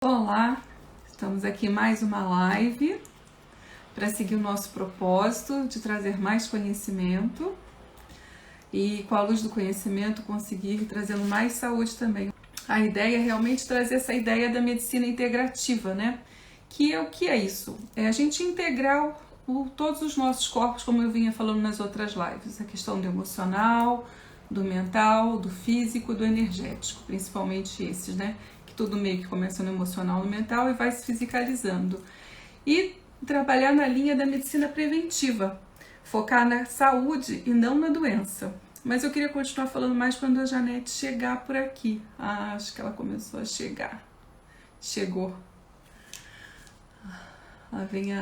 Olá, estamos aqui em mais uma live para seguir o nosso propósito de trazer mais conhecimento e, com a luz do conhecimento, conseguir trazendo mais saúde também. A ideia é realmente trazer essa ideia da medicina integrativa, né? O que é isso? É a gente integrar todos os nossos corpos, como eu vinha falando nas outras lives, a questão do emocional, do mental, do físico, do energético, principalmente esses, né? Que tudo meio que começa no emocional, no mental e vai se fisicalizando. E trabalhar na linha da medicina preventiva, focar na saúde e não na doença. Mas eu queria continuar falando mais quando a Janete chegar por aqui. Acho que ela começou a chegar. Chegou. Lá vem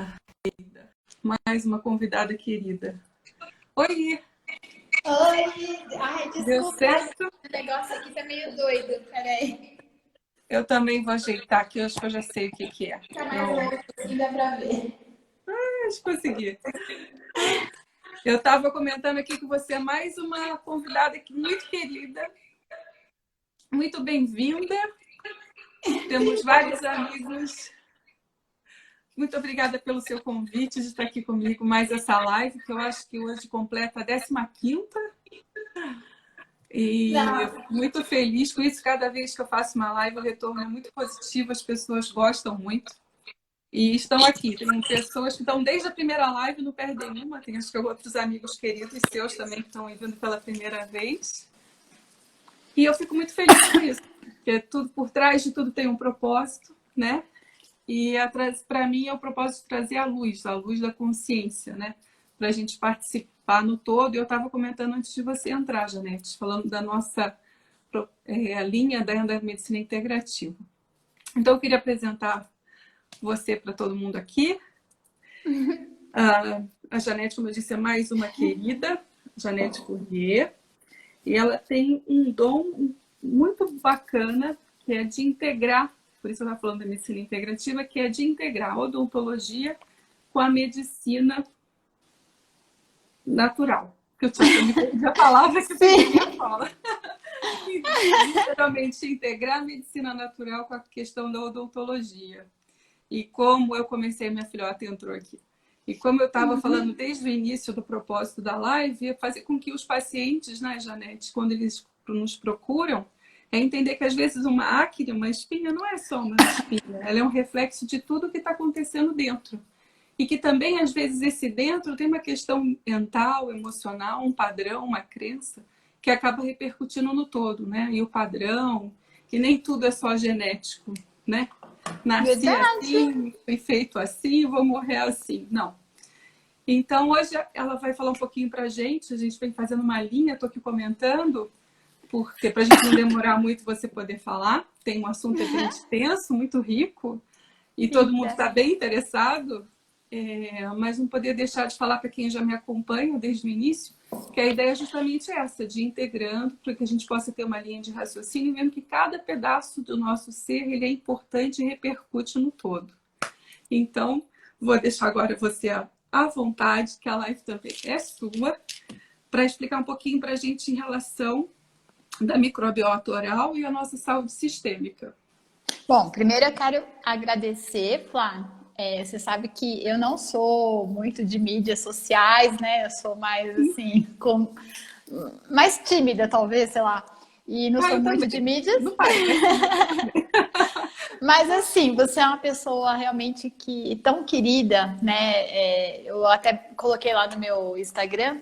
mais uma convidada querida. Oi! Oi! Ai, Deu desculpa, certo? o negócio aqui tá meio doido, peraí. Eu também vou ajeitar aqui, acho que eu já sei o que é. Tá mais Pronto, longe assim, dá pra ver. acho que consegui. Eu estava comentando aqui que você é mais uma convidada aqui muito querida, muito bem-vinda. Temos vários amigos. Muito obrigada pelo seu convite de estar aqui comigo mais essa live, que eu acho que hoje completa a 15ª. E eu Não, fico muito feliz com isso. Cada vez que eu faço uma live, o retorno é muito positivo, as pessoas gostam muito. E estão aqui. Tem pessoas que estão desde a primeira live, não perdem uma. Tem acho que outros amigos queridos seus também que estão vindo pela primeira vez. E eu fico muito feliz com isso, porque tudo por trás de tudo tem um propósito, né? E para mim é o propósito de trazer a luz da consciência, né? Para a gente participar no todo. Eu estava comentando antes de você entrar, Janete, falando da nossa linha da medicina integrativa. Então eu queria apresentar você para todo mundo aqui. A Janete, como eu disse, é mais uma querida, Janete Fourier, e ela tem um dom muito bacana, que é de integrar, por isso eu estava falando da medicina integrativa, que é de integrar a odontologia com a medicina natural. Que eu tinha me perdi a palavra que eu queria falar. Literalmente, integrar a medicina natural com a questão da odontologia. E como eu comecei, minha filhota entrou aqui. E como eu estava falando desde o início do propósito da live, é fazer com que os pacientes, né, Janete, quando eles nos procuram, é entender que às vezes uma acne, uma espinha, não é só uma espinha, ela é um reflexo de tudo que está acontecendo dentro. E que também, às vezes, esse dentro tem uma questão mental, emocional, um padrão, uma crença, que acaba repercutindo no todo, né? E o padrão, que nem tudo é só genético, né? Nasci verdade. assim, fui feito assim, vou morrer assim. Não. Então, hoje ela vai falar um pouquinho pra gente. A gente vem fazendo uma linha, estou aqui comentando, porque para a gente não demorar muito você poder falar. Tem um assunto bem extenso, muito rico, e todo mundo Eita. está bem interessado. Mas não poder deixar de falar para quem já me acompanha desde o início, que a ideia é justamente essa, de ir integrando, para que a gente possa ter uma linha de raciocínio, vendo que cada pedaço do nosso ser ele é importante e repercute no todo. Então, vou deixar agora você à vontade, que a live também é sua, para explicar um pouquinho para a gente em relação da microbiota oral e a nossa saúde sistêmica. Bom, primeiro eu quero agradecer, Flá. Você sabe que eu não sou muito de mídias sociais, né? Eu sou mais assim, mais tímida, talvez, sei lá. E não sou Eu muito de também. mídias. Não parece, mas eu também. Mas assim, você é uma pessoa realmente que tão querida, né? Eu até coloquei lá no meu Instagram.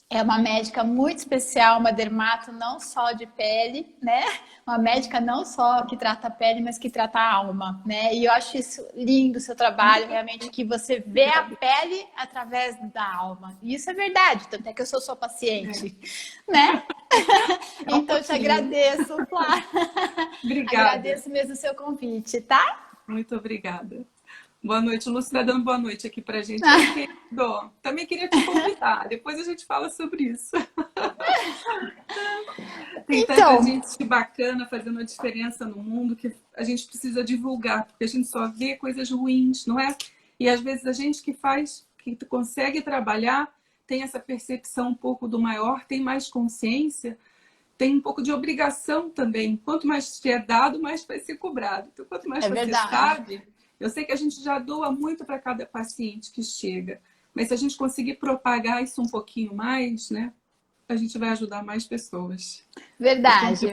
É uma médica muito especial, uma dermato não só de pele, né? Uma médica não só que trata a pele, mas que trata a alma, né? E eu acho isso lindo, o seu trabalho, realmente, que você vê a pele através da alma. E isso é verdade, tanto é que eu sou sua paciente, né? É um Então, eu te pouquinho. agradeço, Flá. Obrigada. Agradeço mesmo o seu convite, tá? Muito obrigada. Boa noite. O Lúcio está dando boa noite aqui para a gente. Oi, querido. Também queria te convidar. Depois a gente fala sobre isso. Tem tanta Então, gente bacana fazendo a diferença no mundo que a gente precisa divulgar, porque a gente só vê coisas ruins, não é? E às vezes a gente que faz, que consegue trabalhar, tem essa percepção um pouco do maior, tem mais consciência, tem um pouco de obrigação também. Quanto mais te é dado, mais vai ser cobrado. Então, quanto mais É você verdade. sabe, eu sei que a gente já doa muito para cada paciente que chega, mas se a gente conseguir propagar isso um pouquinho mais, né, a gente vai ajudar mais pessoas. Verdade.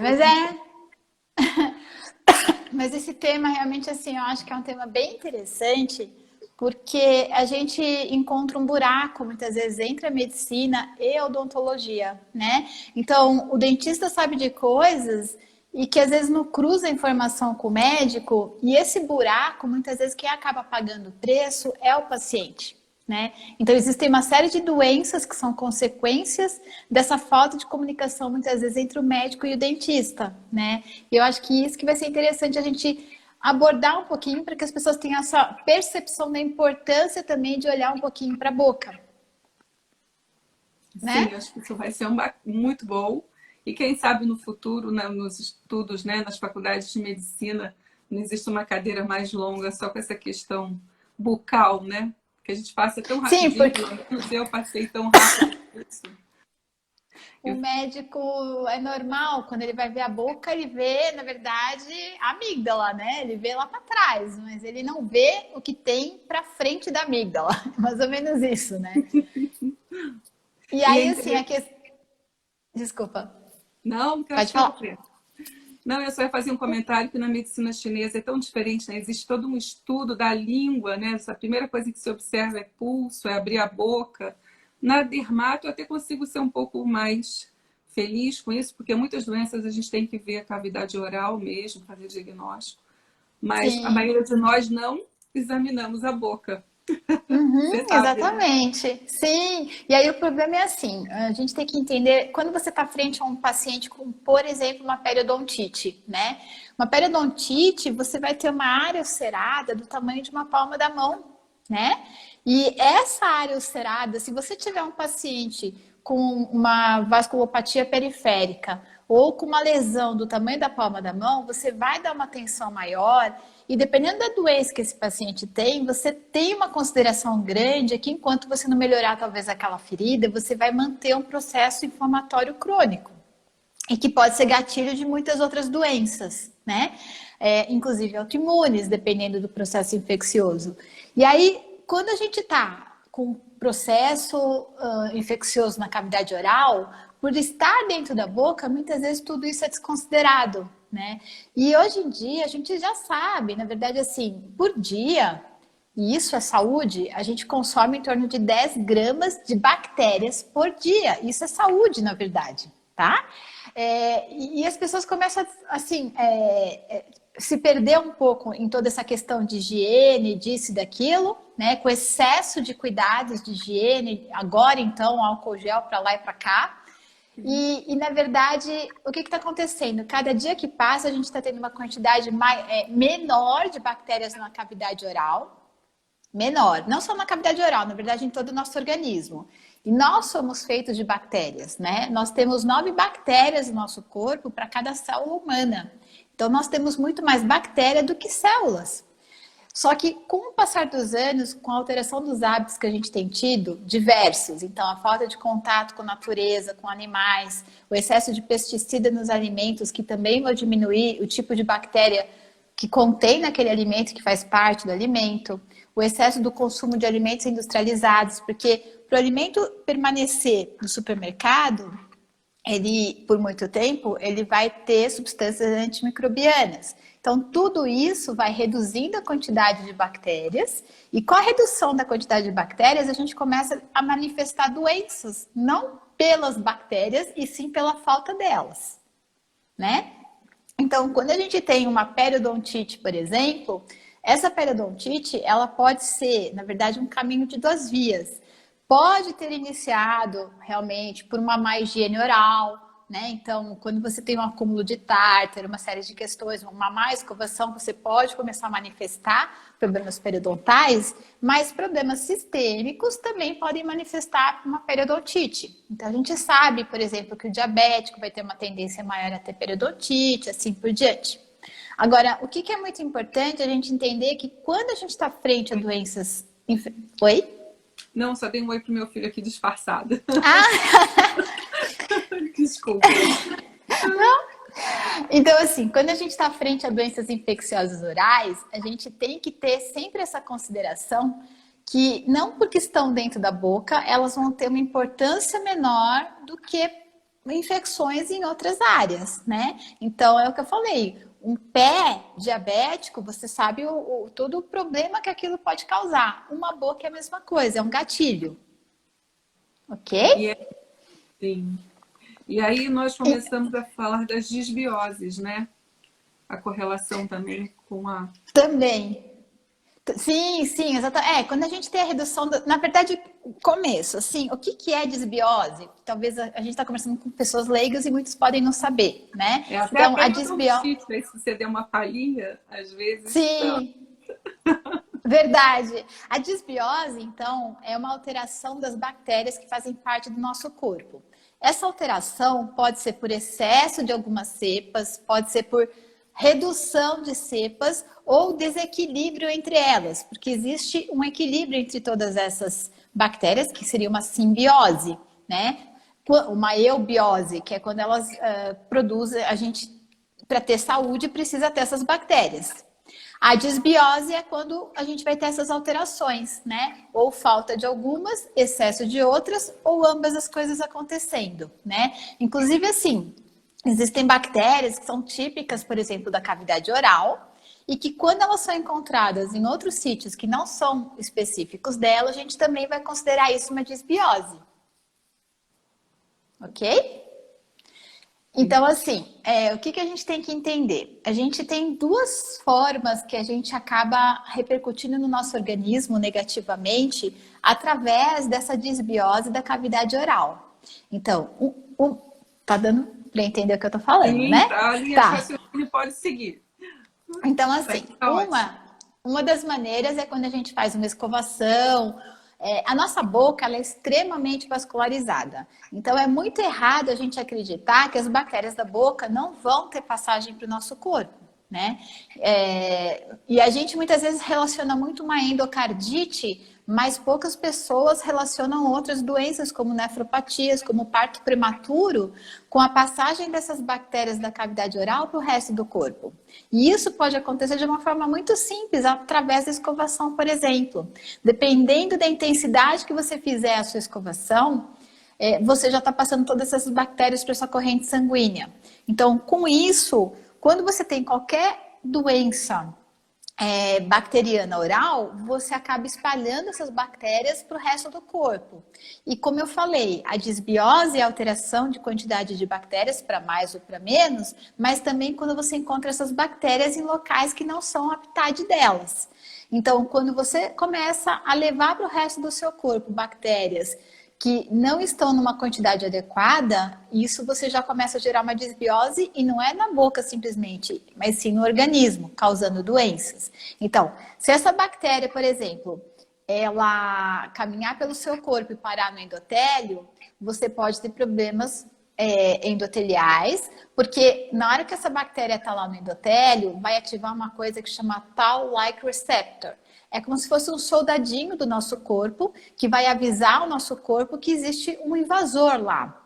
Mas esse tema realmente assim, eu acho que é um tema bem interessante, porque a gente encontra um buraco muitas vezes entre a medicina e a odontologia, né? Então, o dentista sabe de coisas e que às vezes não cruza a informação com o médico, e esse buraco, muitas vezes quem acaba pagando o preço é o paciente. Né? Então, existem uma série de doenças que são consequências dessa falta de comunicação, muitas vezes, entre o médico e o dentista. Né? E eu acho que isso que vai ser interessante a gente abordar um pouquinho para que as pessoas tenham essa percepção da importância também de olhar um pouquinho para a boca. Né? Sim, acho que isso vai ser muito bom. E quem sabe no futuro, né, nos estudos, né, nas faculdades de medicina, não existe uma cadeira mais longa só com essa questão bucal, né? Que a gente passa tão Sim, rapidinho, porque pelo menos eu passei tão rápido isso. o médico é normal, quando ele vai ver a boca, ele vê, na verdade, a amígdala, né? Ele vê lá para trás, mas ele não vê o que tem para frente da amígdala. Mais ou menos isso, né? E aí, assim, a questão. Desculpa. Não, que eu Pode acho que eu falar. vou. Não, eu só ia fazer um comentário que na medicina chinesa é tão diferente, né? Existe todo um estudo da língua, né? A primeira coisa que se observa é pulso, é abrir a boca. Na dermato eu até consigo ser um pouco mais feliz com isso, porque muitas doenças a gente tem que ver a cavidade oral mesmo, fazer diagnóstico. Mas a Sim. maioria de nós não examinamos a boca. Uhum, Você sabe, né? exatamente. Sim. E aí o problema é assim, a gente tem que entender, quando você está frente a um paciente com, por exemplo, uma periodontite, né? Uma periodontite, você vai ter uma área ulcerada do tamanho de uma palma da mão, né? E essa área ulcerada, se você tiver um paciente com uma vasculopatia periférica ou com uma lesão do tamanho da palma da mão, você vai dar uma atenção maior e dependendo da doença que esse paciente tem, você tem uma consideração grande que enquanto você não melhorar talvez aquela ferida, você vai manter um processo inflamatório crônico e que pode ser gatilho de muitas outras doenças, né? Inclusive autoimunes, dependendo do processo infeccioso. E aí, quando a gente está com processo infeccioso na cavidade oral, por estar dentro da boca, muitas vezes tudo isso é desconsiderado, né? E hoje em dia a gente já sabe, na verdade, assim, por dia, e isso é saúde, a gente consome em torno de 10 gramas de bactérias por dia. Isso é saúde, na verdade, tá? E as pessoas começam, assim, se perder um pouco em toda essa questão de higiene, disso e daquilo, né? Com excesso de cuidados de higiene, agora então álcool gel para lá e para cá. E, na verdade, o que está acontecendo? Cada dia que passa, a gente está tendo uma quantidade menor de bactérias na cavidade oral. Menor, não só na cavidade oral, na verdade, em todo o nosso organismo. E nós somos feitos de bactérias, né? Nós temos 9 bactérias no nosso corpo para cada célula humana. Então, nós temos muito mais bactéria do que células. Só que com o passar dos anos, com a alteração dos hábitos que a gente tem tido, diversos, então a falta de contato com a natureza, com animais, o excesso de pesticida nos alimentos, que também vai diminuir o tipo de bactéria que contém naquele alimento, que faz parte do alimento, o excesso do consumo de alimentos industrializados, porque para o alimento permanecer no supermercado, ele, por muito tempo, ele vai ter substâncias antimicrobianas. Então, tudo isso vai reduzindo a quantidade de bactérias e com a redução da quantidade de bactérias, a gente começa a manifestar doenças, não pelas bactérias e sim pela falta delas, né? Então, quando a gente tem uma periodontite, por exemplo, essa periodontite, ela pode ser, na verdade, um caminho de 2 vias. Pode ter iniciado realmente por uma má higiene oral, né? Então, quando você tem um acúmulo de tártaro, uma série de questões, uma má escovação, você pode começar a manifestar problemas periodontais, mas problemas sistêmicos também podem manifestar uma periodontite. Então, a gente sabe, por exemplo, que o diabético vai ter uma tendência maior a ter periodontite, assim por diante. Agora, o que é muito importante a gente entender que quando a gente está frente a doenças... Oi? Não, só dei um oi pro meu filho aqui disfarçado. Ah! Desculpa. Então, assim, quando a gente está frente a doenças infecciosas orais, a gente tem que ter sempre essa consideração que não porque estão dentro da boca, elas vão ter uma importância menor do que infecções em outras áreas, né? Então, é o que eu falei, um pé diabético, você sabe todo o problema que aquilo pode causar. Uma boca é a mesma coisa, é um gatilho. Ok? Sim. E aí nós começamos a falar das disbioses, né? A correlação também com a... Também. Sim, sim, exatamente. Quando a gente tem a redução, na verdade, começo, assim, o que é disbiose? Talvez a gente está conversando com pessoas leigas e muitos podem não saber, né? Até Então, a a disbiose... se você der uma palhinha, às vezes... Sim, verdade. A disbiose, então, é uma alteração das bactérias que fazem parte do nosso corpo. Essa alteração pode ser por excesso de algumas cepas, pode ser por redução de cepas ou desequilíbrio entre elas, porque existe um equilíbrio entre todas essas bactérias, que seria uma simbiose, né? Uma eubiose, que é quando elas produzem, a gente, para ter saúde, precisa ter essas bactérias. A disbiose é quando a gente vai ter essas alterações, né? Ou falta de algumas, excesso de outras, ou ambas as coisas acontecendo, né? Inclusive, assim, existem bactérias que são típicas, por exemplo, da cavidade oral, e que quando elas são encontradas em outros sítios que não são específicos dela, a gente também vai considerar isso uma disbiose. Ok? Então, assim, o que a gente tem que entender? A gente tem duas formas que a gente acaba repercutindo no nosso organismo negativamente através dessa disbiose da cavidade oral. Então, tá dando para entender o que eu tô falando, Sim, né? a linha de Tá. raciocínio pode seguir. Então, assim, uma das maneiras é quando a gente faz uma escovação. A nossa boca ela é extremamente vascularizada. Então, é muito errado a gente acreditar que as bactérias da boca não vão ter passagem para o nosso corpo, né? E a gente muitas vezes relaciona muito uma endocardite, mas poucas pessoas relacionam outras doenças, como nefropatias, como parto prematuro, com a passagem dessas bactérias da cavidade oral para o resto do corpo. E isso pode acontecer de uma forma muito simples, através da escovação, por exemplo. Dependendo da intensidade que você fizer a sua escovação, você já está passando todas essas bactérias para a sua corrente sanguínea. Então, com isso, quando você tem qualquer doença bacteriana oral, você acaba espalhando essas bactérias para o resto do corpo. E como eu falei, a disbiose é a alteração de quantidade de bactérias para mais ou para menos, mas também quando você encontra essas bactérias em locais que não são habitat delas. Então, quando você começa a levar para o resto do seu corpo bactérias que não estão numa quantidade adequada, isso você já começa a gerar uma disbiose e não é na boca simplesmente, mas sim no organismo, causando doenças. Então, se essa bactéria, por exemplo, ela caminhar pelo seu corpo e parar no endotélio, você pode ter problemas endoteliais, porque na hora que essa bactéria está lá no endotélio, vai ativar uma coisa que chama Toll-like receptor. É como se fosse um soldadinho do nosso corpo que vai avisar o nosso corpo que existe um invasor lá.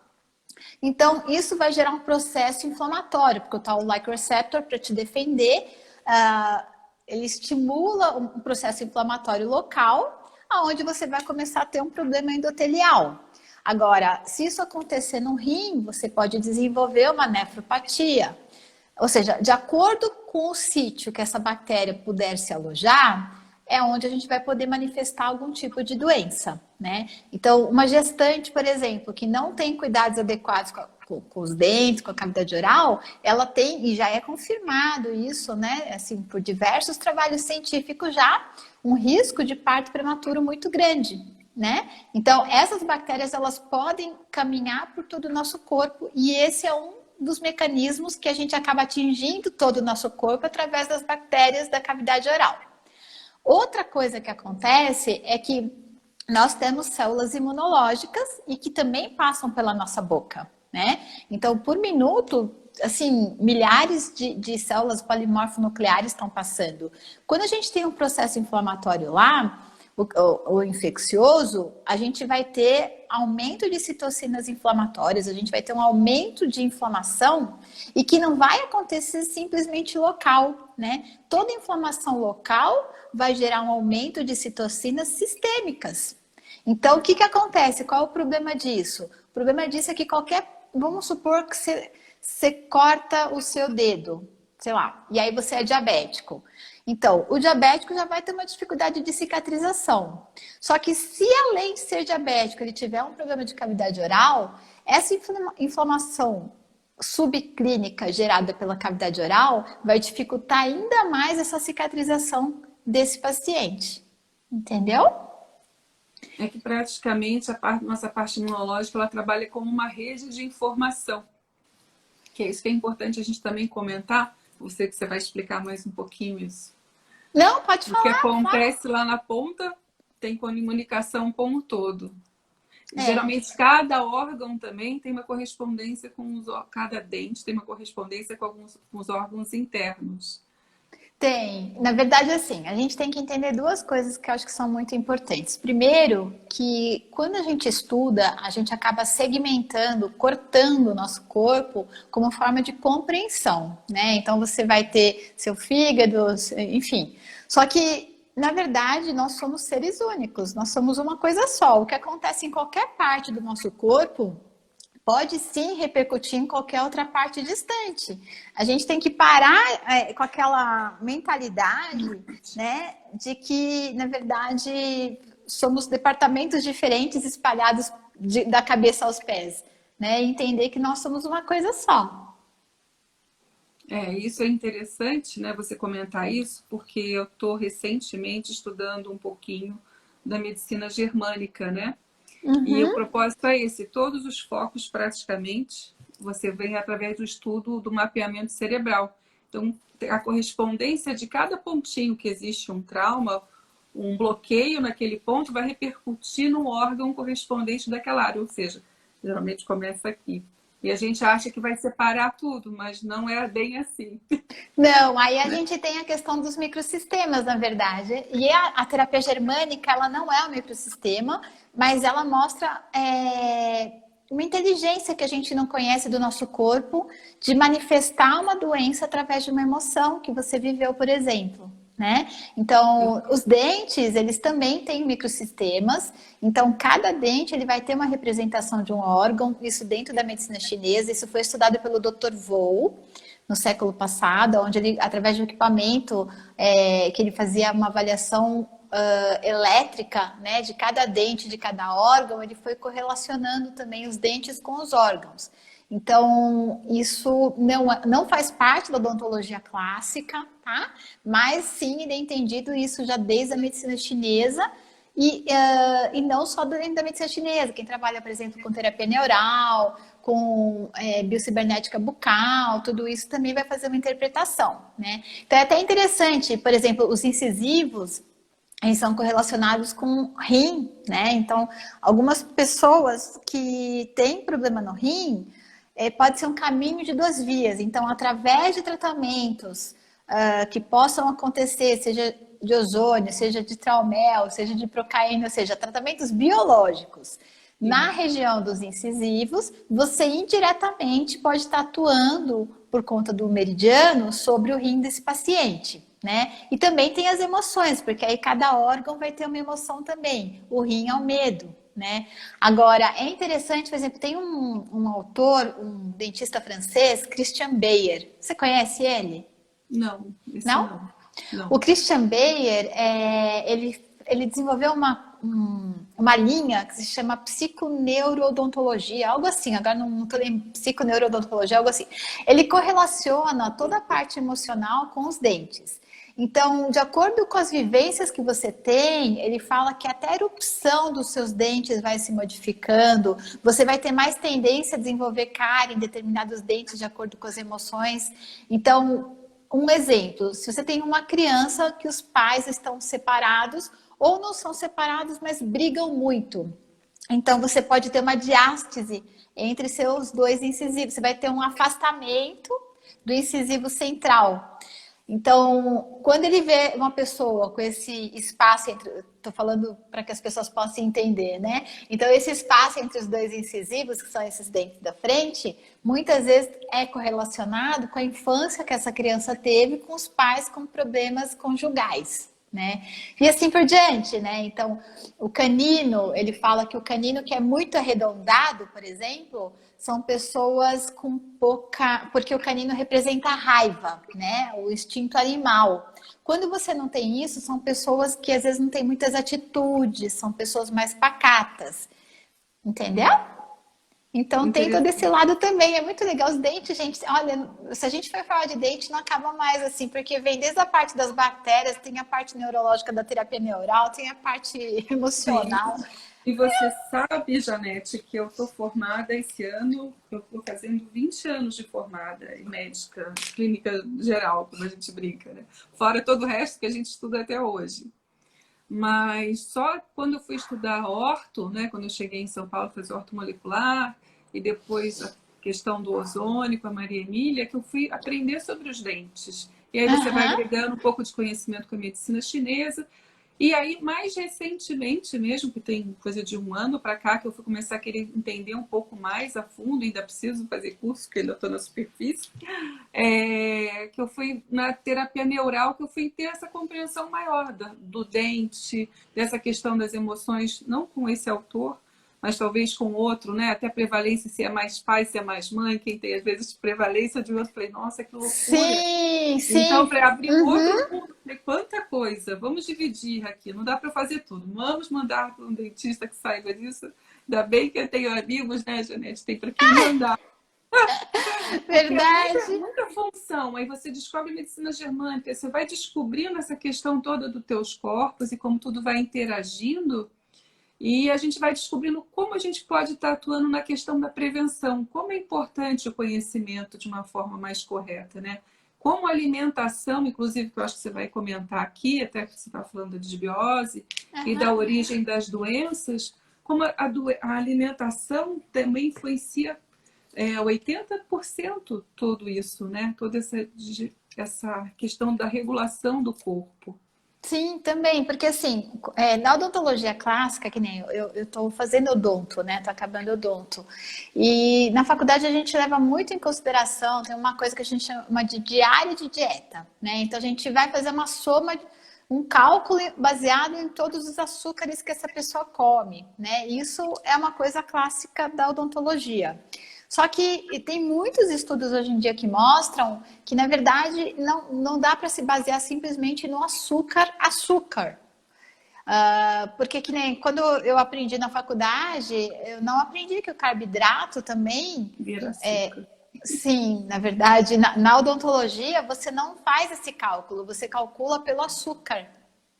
Então, isso vai gerar um processo inflamatório, porque o Toll-like receptor, para te defender, ele estimula um processo inflamatório local, onde você vai começar a ter um problema endotelial. Agora, se isso acontecer no rim, você pode desenvolver uma nefropatia. Ou seja, de acordo com o sítio que essa bactéria puder se alojar, é onde a gente vai poder manifestar algum tipo de doença, né? Então, uma gestante, por exemplo, que não tem cuidados adequados com os dentes, com a cavidade oral, ela tem, e já é confirmado isso, né? Assim, por diversos trabalhos científicos já, um risco de parto prematuro muito grande, né? Então, essas bactérias, elas podem caminhar por todo o nosso corpo e esse é um dos mecanismos que a gente acaba atingindo todo o nosso corpo através das bactérias da cavidade oral. Outra coisa que acontece é que nós temos células imunológicas e que também passam pela nossa boca, né? Então, por minuto, assim, milhares de células polimorfonucleares estão passando. Quando a gente tem um processo inflamatório lá, o infeccioso, a gente vai ter aumento de citocinas inflamatórias, a gente vai ter um aumento de inflamação e que não vai acontecer simplesmente local, né? Toda inflamação local vai gerar um aumento de citocinas sistêmicas. Então, o que acontece? Qual é o problema disso? O problema disso é que vamos supor que você corta o seu dedo, sei lá, e aí você é diabético. Então, o diabético já vai ter uma dificuldade de cicatrização. Só que se além de ser diabético, ele tiver um problema de cavidade oral, essa inflamação subclínica gerada pela cavidade oral vai dificultar ainda mais essa cicatrização desse paciente. Entendeu? É que praticamente nossa parte imunológica ela trabalha como uma rede de informação. Que é isso que é importante a gente também comentar. Você que você vai explicar mais um pouquinho isso. Não, pode falar. O que acontece lá na ponta tem comunicação com o todo. Geralmente cada órgão também tem uma correspondência cada dente tem uma correspondência com os órgãos internos. Tem. Na verdade, assim, a gente tem que entender duas coisas que eu acho que são muito importantes. Primeiro, que quando a gente estuda, a gente acaba segmentando, cortando o nosso corpo como forma de compreensão, né? Então, você vai ter seu fígado, enfim. Só que, na verdade, nós somos seres únicos, nós somos uma coisa só. O que acontece em qualquer parte do nosso corpo pode sim repercutir em qualquer outra parte distante. A gente tem que parar com aquela mentalidade, né, de que, na verdade, somos departamentos diferentes espalhados da cabeça aos pés, né, e entender que nós somos uma coisa só. Isso é interessante, né, você comentar isso, porque eu estou recentemente estudando um pouquinho da medicina germânica, né? Uhum. E o propósito é esse, todos os focos praticamente, você vem através do estudo do mapeamento cerebral. Então, a correspondência de cada pontinho que existe um trauma, um bloqueio naquele ponto vai repercutir no órgão correspondente daquela área, ou seja, geralmente começa aqui. E a gente acha que vai separar tudo, mas não é bem assim. Não, aí a gente tem a questão dos microsistemas, na verdade. E a terapia germânica, ela não é um microsistema, mas ela mostra uma inteligência que a gente não conhece do nosso corpo de manifestar uma doença através de uma emoção que você viveu, por exemplo. Né? Então, os dentes, eles também têm microsistemas. Então, cada dente ele vai ter uma representação de um órgão. Isso dentro da medicina chinesa. Isso foi estudado pelo Dr. Wu no século passado, onde ele, através de um equipamento que ele fazia uma avaliação elétrica, né, de cada dente, de cada órgão, ele foi correlacionando também os dentes com os órgãos. Então, isso não faz parte da odontologia clássica, tá? Mas sim, ele é entendido isso já desde a medicina chinesa e não só dentro da medicina chinesa. Quem trabalha, por exemplo, com terapia neural, com biocibernética bucal, tudo isso também vai fazer uma interpretação, né? Então, é até interessante, por exemplo, os incisivos, eles são correlacionados com rim, né? Então, algumas pessoas que têm problema no rim, pode ser um caminho de duas vias. Então, através de tratamentos que possam acontecer, seja de ozônio, seja de traumel, seja de procaína, ou seja, tratamentos biológicos na região dos incisivos, você indiretamente pode estar atuando por conta do meridiano sobre o rim desse paciente, né? E também tem as emoções, porque aí cada órgão vai ter uma emoção também. O rim é o medo, né? Agora, é interessante, por exemplo, tem um autor, um dentista francês, Christian Bayer. Você conhece ele? Não, não. Não. O Christian Bayer, ele desenvolveu uma linha que se chama psiconeurodontologia, algo assim, agora não estou lembrando, psiconeurodontologia, algo assim. Ele correlaciona toda a parte emocional com os dentes. Então, de acordo com as vivências que você tem, ele fala que até a erupção dos seus dentes vai se modificando, você vai ter mais tendência a desenvolver cárie em determinados dentes de acordo com as emoções. Então, um exemplo, se você tem uma criança que os pais estão separados ou não são separados, mas brigam muito, então você pode ter uma diástase entre seus dois incisivos, você vai ter um afastamento do incisivo central. Então, quando ele vê uma pessoa com esse espaço entre, estou falando para que as pessoas possam entender, né? Então, esse espaço entre os dois incisivos, que são esses dentes da frente, muitas vezes é correlacionado com a infância que essa criança teve com os pais com problemas conjugais, né? E assim por diante, né? Então, o canino, ele fala que o canino que é muito arredondado, por exemplo, são pessoas com pouca... Porque o canino representa a raiva, né? O instinto animal. Quando você não tem isso, são pessoas que às vezes não têm muitas atitudes, são pessoas mais pacatas. Entendeu? Então tem todo esse lado também. É muito legal os dentes, gente. Olha, se a gente for falar de dente, não acaba mais assim, porque vem desde a parte das bactérias, tem a parte neurológica da terapia neural, tem a parte emocional. Sim. E você sabe, Janete, que eu estou formada esse ano, eu estou fazendo 20 anos de formada em médica, clínica geral, como a gente brinca, né? Fora todo o resto que a gente estuda até hoje. Mas só quando eu fui estudar orto, né, quando eu cheguei em São Paulo, fazer orto molecular, e depois a questão do ozônio com a Maria Emília, que eu fui aprender sobre os dentes. E aí você vai agregando um pouco de conhecimento com a medicina chinesa. E aí, mais recentemente mesmo, que tem coisa de 1 ano para cá, que eu fui começar a querer entender um pouco mais a fundo, ainda preciso fazer curso, porque ainda estou na superfície, que eu fui na terapia neural, que eu fui ter essa compreensão maior do dente, dessa questão das emoções, não com esse autor, mas talvez com outro, né? Até a prevalência, se é mais pai, se é mais mãe, quem tem às vezes prevalência de outro, falei, nossa, que loucura. Sim, sim. Então, para abrir outro mundo, falei, quanta coisa, vamos dividir aqui, não dá para fazer tudo. Vamos mandar para um dentista que saiba disso. Ainda bem que eu tenho amigos, né, Janete? Tem para quem mandar. Verdade. Muita função. Aí você descobre medicina germânica, você vai descobrindo essa questão toda dos teus corpos e como tudo vai interagindo. E a gente vai descobrindo como a gente pode estar atuando na questão da prevenção, como é importante o conhecimento de uma forma mais correta, né? Como a alimentação, inclusive, que eu acho que você vai comentar aqui, até que você está falando da desbiose e da origem das doenças, como a alimentação também influencia 80% tudo isso, né? Toda essa questão da regulação do corpo. Sim, também, porque assim, na odontologia clássica, que nem eu tô fazendo odonto, né? Tô acabando odonto. E na faculdade a gente leva muito em consideração, tem uma coisa que a gente chama de diária de dieta, né? Então a gente vai fazer uma soma, um cálculo baseado em todos os açúcares que essa pessoa come, né? Isso é uma coisa clássica da odontologia. Só que tem muitos estudos hoje em dia que mostram que, na verdade, não dá para se basear simplesmente no açúcar. Porque que nem quando eu aprendi na faculdade, eu não aprendi que o carboidrato também... Vira açúcar. Sim, na verdade, na odontologia você não faz esse cálculo, você calcula pelo açúcar,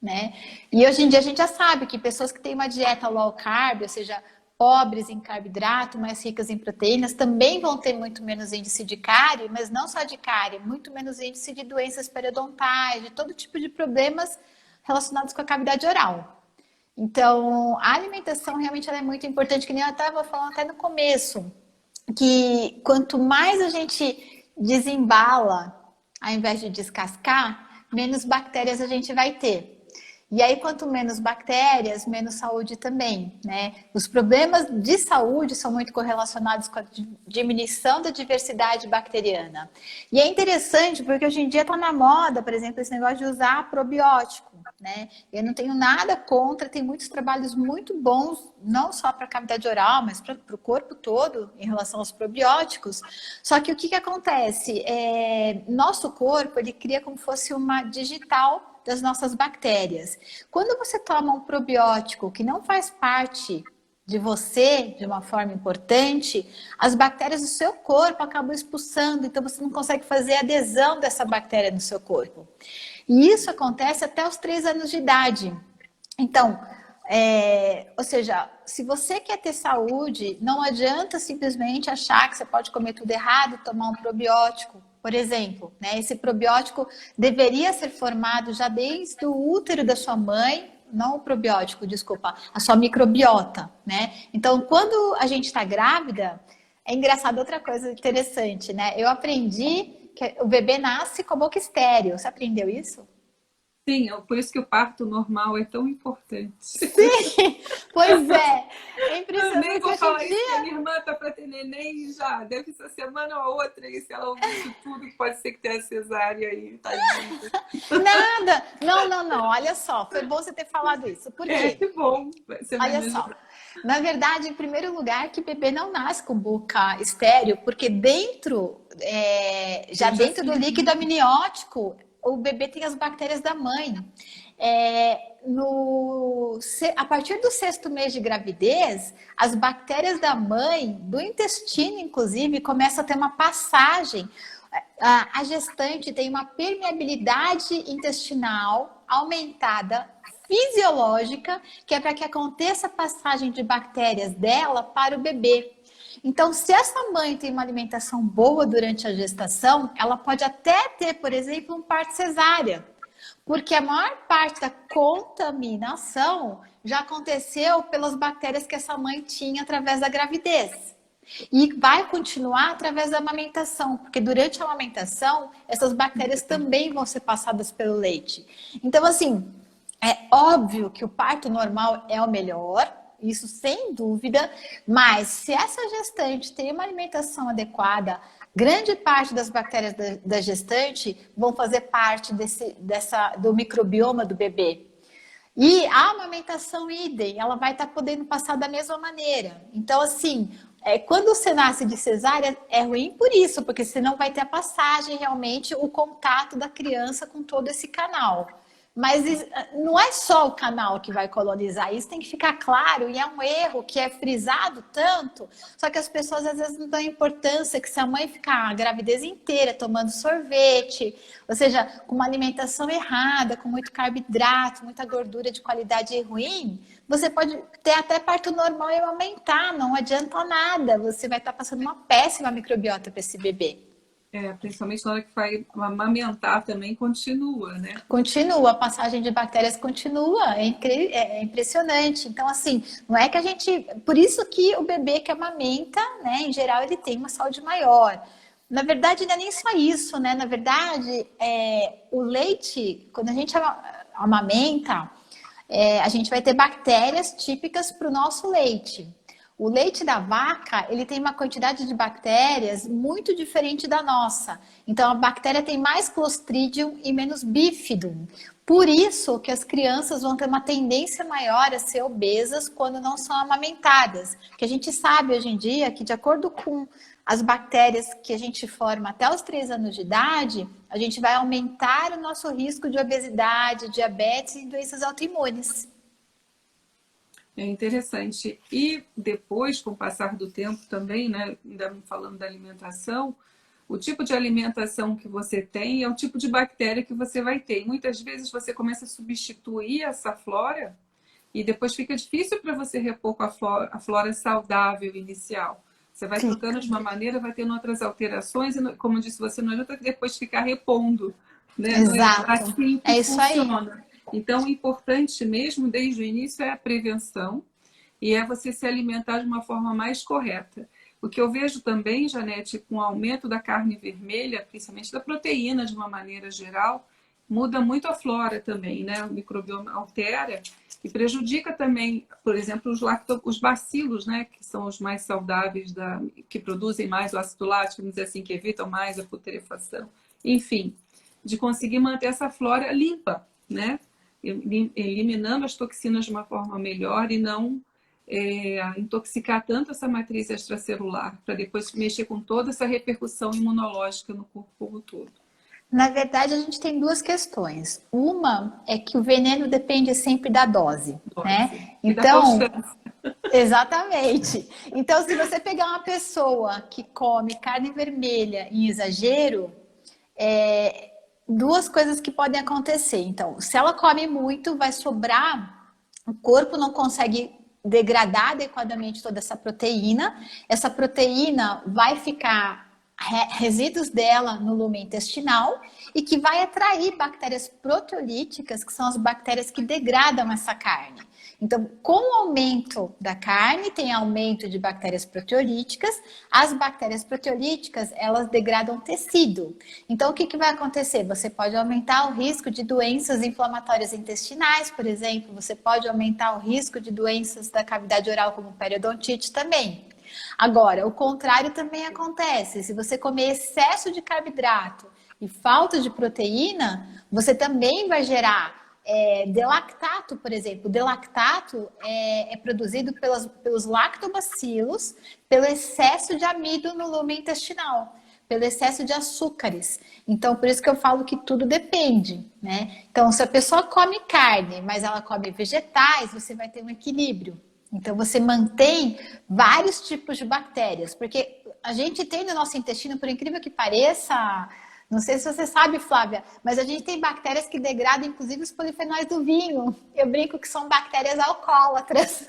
né? E hoje em dia a gente já sabe que pessoas que têm uma dieta low carb, ou seja, pobres em carboidrato, mais ricas em proteínas, também vão ter muito menos índice de cárie, mas não só de cárie, muito menos índice de doenças periodontais, de todo tipo de problemas relacionados com a cavidade oral. Então, a alimentação realmente ela é muito importante, que nem eu estava falando até no começo, que quanto mais a gente desembala, ao invés de descascar, menos bactérias a gente vai ter. E aí, quanto menos bactérias, menos saúde também, né? Os problemas de saúde são muito correlacionados com a diminuição da diversidade bacteriana. E é interessante porque hoje em dia está na moda, por exemplo, esse negócio de usar probiótico, né? Eu não tenho nada contra, tem muitos trabalhos muito bons, não só para a cavidade oral, mas para o corpo todo, em relação aos probióticos. Só que o que acontece? Nosso corpo, ele cria como se fosse uma digital das nossas bactérias. Quando você toma um probiótico que não faz parte de você de uma forma importante, as bactérias do seu corpo acabam expulsando, então você não consegue fazer adesão dessa bactéria no seu corpo. E isso acontece até os 3 anos de idade. Então, ou seja, se você quer ter saúde, não adianta simplesmente achar que você pode comer tudo errado e tomar um probiótico. Por exemplo, né, esse probiótico deveria ser formado já desde o útero da sua mãe, não o probiótico, desculpa, a sua microbiota, né? Então, quando a gente está grávida, é engraçado outra coisa interessante, né? Eu aprendi que o bebê nasce com a boca estéreo. Você aprendeu isso? Sim, por isso que o parto normal é tão importante. Sim, pois é. É Eu nem impressionante vou hoje em falar isso, que a dia. minha irmã tá para ter neném já. Deve ser semana ou outra. E se ela ouvir isso tudo, pode ser que tenha cesárea aí, tadinha. Nada. Não, não, não. Olha só, foi bom você ter falado isso. Por É, quê? que bom. Você vai Olha me só. ajudar. Na verdade, em primeiro lugar, que bebê não nasce com boca estéreo, porque dentro, já Eu já dentro do senti. líquido amniótico, o bebê tem as bactérias da mãe. A partir do sexto mês de gravidez, as bactérias da mãe, do intestino, inclusive, começam a ter uma passagem. A gestante tem uma permeabilidade intestinal aumentada, fisiológica, que é para que aconteça a passagem de bactérias dela para o bebê. Então, se essa mãe tem uma alimentação boa durante a gestação, ela pode até ter, por exemplo, um parto cesárea, porque a maior parte da contaminação já aconteceu pelas bactérias que essa mãe tinha através da gravidez. E vai continuar através da amamentação, porque durante a amamentação, essas bactérias também vão ser passadas pelo leite. Então, assim, é óbvio que o parto normal é o melhor, isso sem dúvida, mas se essa gestante tem uma alimentação adequada, grande parte das bactérias da gestante vão fazer parte do microbioma do bebê. E a amamentação idem, ela vai estar podendo passar da mesma maneira. Então, assim, quando você nasce de cesárea, é ruim por isso, porque senão vai ter a passagem, realmente, o contato da criança com todo esse canal. Mas não é só o canal que vai colonizar, isso tem que ficar claro, e é um erro que é frisado tanto, só que as pessoas às vezes não dão importância que se a mãe ficar a gravidez inteira tomando sorvete, ou seja, com uma alimentação errada, com muito carboidrato, muita gordura de qualidade ruim, você pode ter até parto normal e aumentar, não adianta nada, você vai estar passando uma péssima microbiota para esse bebê. Principalmente na hora que vai amamentar também continua, né? Continua, a passagem de bactérias continua, é impressionante. Então, assim, não é que a gente. Por isso que o bebê que amamenta, né, em geral, ele tem uma saúde maior. Na verdade, não é nem só isso, né? Na verdade, o leite, quando a gente amamenta, a gente vai ter bactérias típicas para o nosso leite. O leite da vaca, ele tem uma quantidade de bactérias muito diferente da nossa. Então, a bactéria tem mais Clostridium e menos Bifidum. Por isso que as crianças vão ter uma tendência maior a ser obesas quando não são amamentadas. Que a gente sabe hoje em dia que, de acordo com as bactérias que a gente forma até os 3 anos de idade, a gente vai aumentar o nosso risco de obesidade, diabetes e doenças autoimunes. É interessante. E depois, com o passar do tempo também, né, ainda falando da alimentação, o tipo de alimentação que você tem é o tipo de bactéria que você vai ter. E muitas vezes você começa a substituir essa flora e depois fica difícil para você repor com a flora saudável inicial. Você vai Sim. trocando de uma maneira, vai tendo outras alterações, e como eu disse, você não adianta depois ficar repondo, né? Não é Exato. assim que É isso aí. funciona. Então, o importante mesmo, desde o início, é a prevenção e é você se alimentar de uma forma mais correta. O que eu vejo também, Janete, com o aumento da carne vermelha, principalmente da proteína de uma maneira geral, muda muito a flora também, né? O microbioma altera e prejudica também, por exemplo, os bacilos, né? Que são os mais saudáveis, que produzem mais o ácido lático, vamos dizer assim, que evitam mais a putrefação. Enfim, de conseguir manter essa flora limpa, né? Eliminando as toxinas de uma forma melhor e não intoxicar tanto essa matriz extracelular, para depois mexer com toda essa repercussão imunológica no corpo como todo. Na verdade, a gente tem 2 questões. Uma é que o veneno depende sempre da dose, né? E da Então, constância. exatamente. Então, se você pegar uma pessoa que come carne vermelha em exagero, 2 coisas que podem acontecer. Então, se ela come muito, vai sobrar, o corpo não consegue degradar adequadamente toda essa proteína vai ficar resíduos dela no lumen intestinal e que vai atrair bactérias proteolíticas, que são as bactérias que degradam essa carne. Então, com o aumento da carne, tem aumento de bactérias proteolíticas. As bactérias proteolíticas, elas degradam tecido. Então, o que vai acontecer? Você pode aumentar o risco de doenças inflamatórias intestinais, por exemplo. Você pode aumentar o risco de doenças da cavidade oral, como periodontite também. Agora, o contrário também acontece. Se você comer excesso de carboidrato e falta de proteína, você também vai gerar delactato, por exemplo. O delactato é produzido pelos lactobacilos, pelo excesso de amido no lumen intestinal, pelo excesso de açúcares. Então, por isso que eu falo que tudo depende, né? Então, se a pessoa come carne, mas ela come vegetais, você vai ter um equilíbrio. Então, você mantém vários tipos de bactérias, porque a gente tem no nosso intestino, por incrível que pareça, não sei se você sabe, Flávia, mas a gente tem bactérias que degradam, inclusive, os polifenóis do vinho. Eu brinco que são bactérias alcoólatras,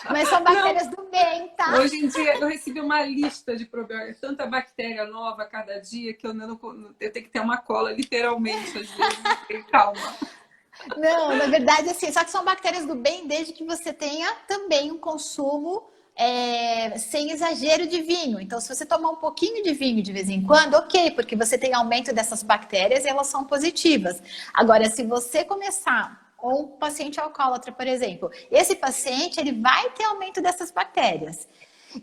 mas são bactérias do bem, tá? Hoje em dia, eu recebi uma lista de probióticos, tanta bactéria nova a cada dia, que eu tenho que ter uma cola, literalmente, às vezes. Calma. Não, na verdade, assim, só que são bactérias do bem desde que você tenha também um consumo sem exagero de vinho. Então, se você tomar um pouquinho de vinho de vez em quando, ok, porque você tem aumento dessas bactérias e elas são positivas. Agora, se você começar, ou um paciente alcoólatra, por exemplo, esse paciente, ele vai ter aumento dessas bactérias.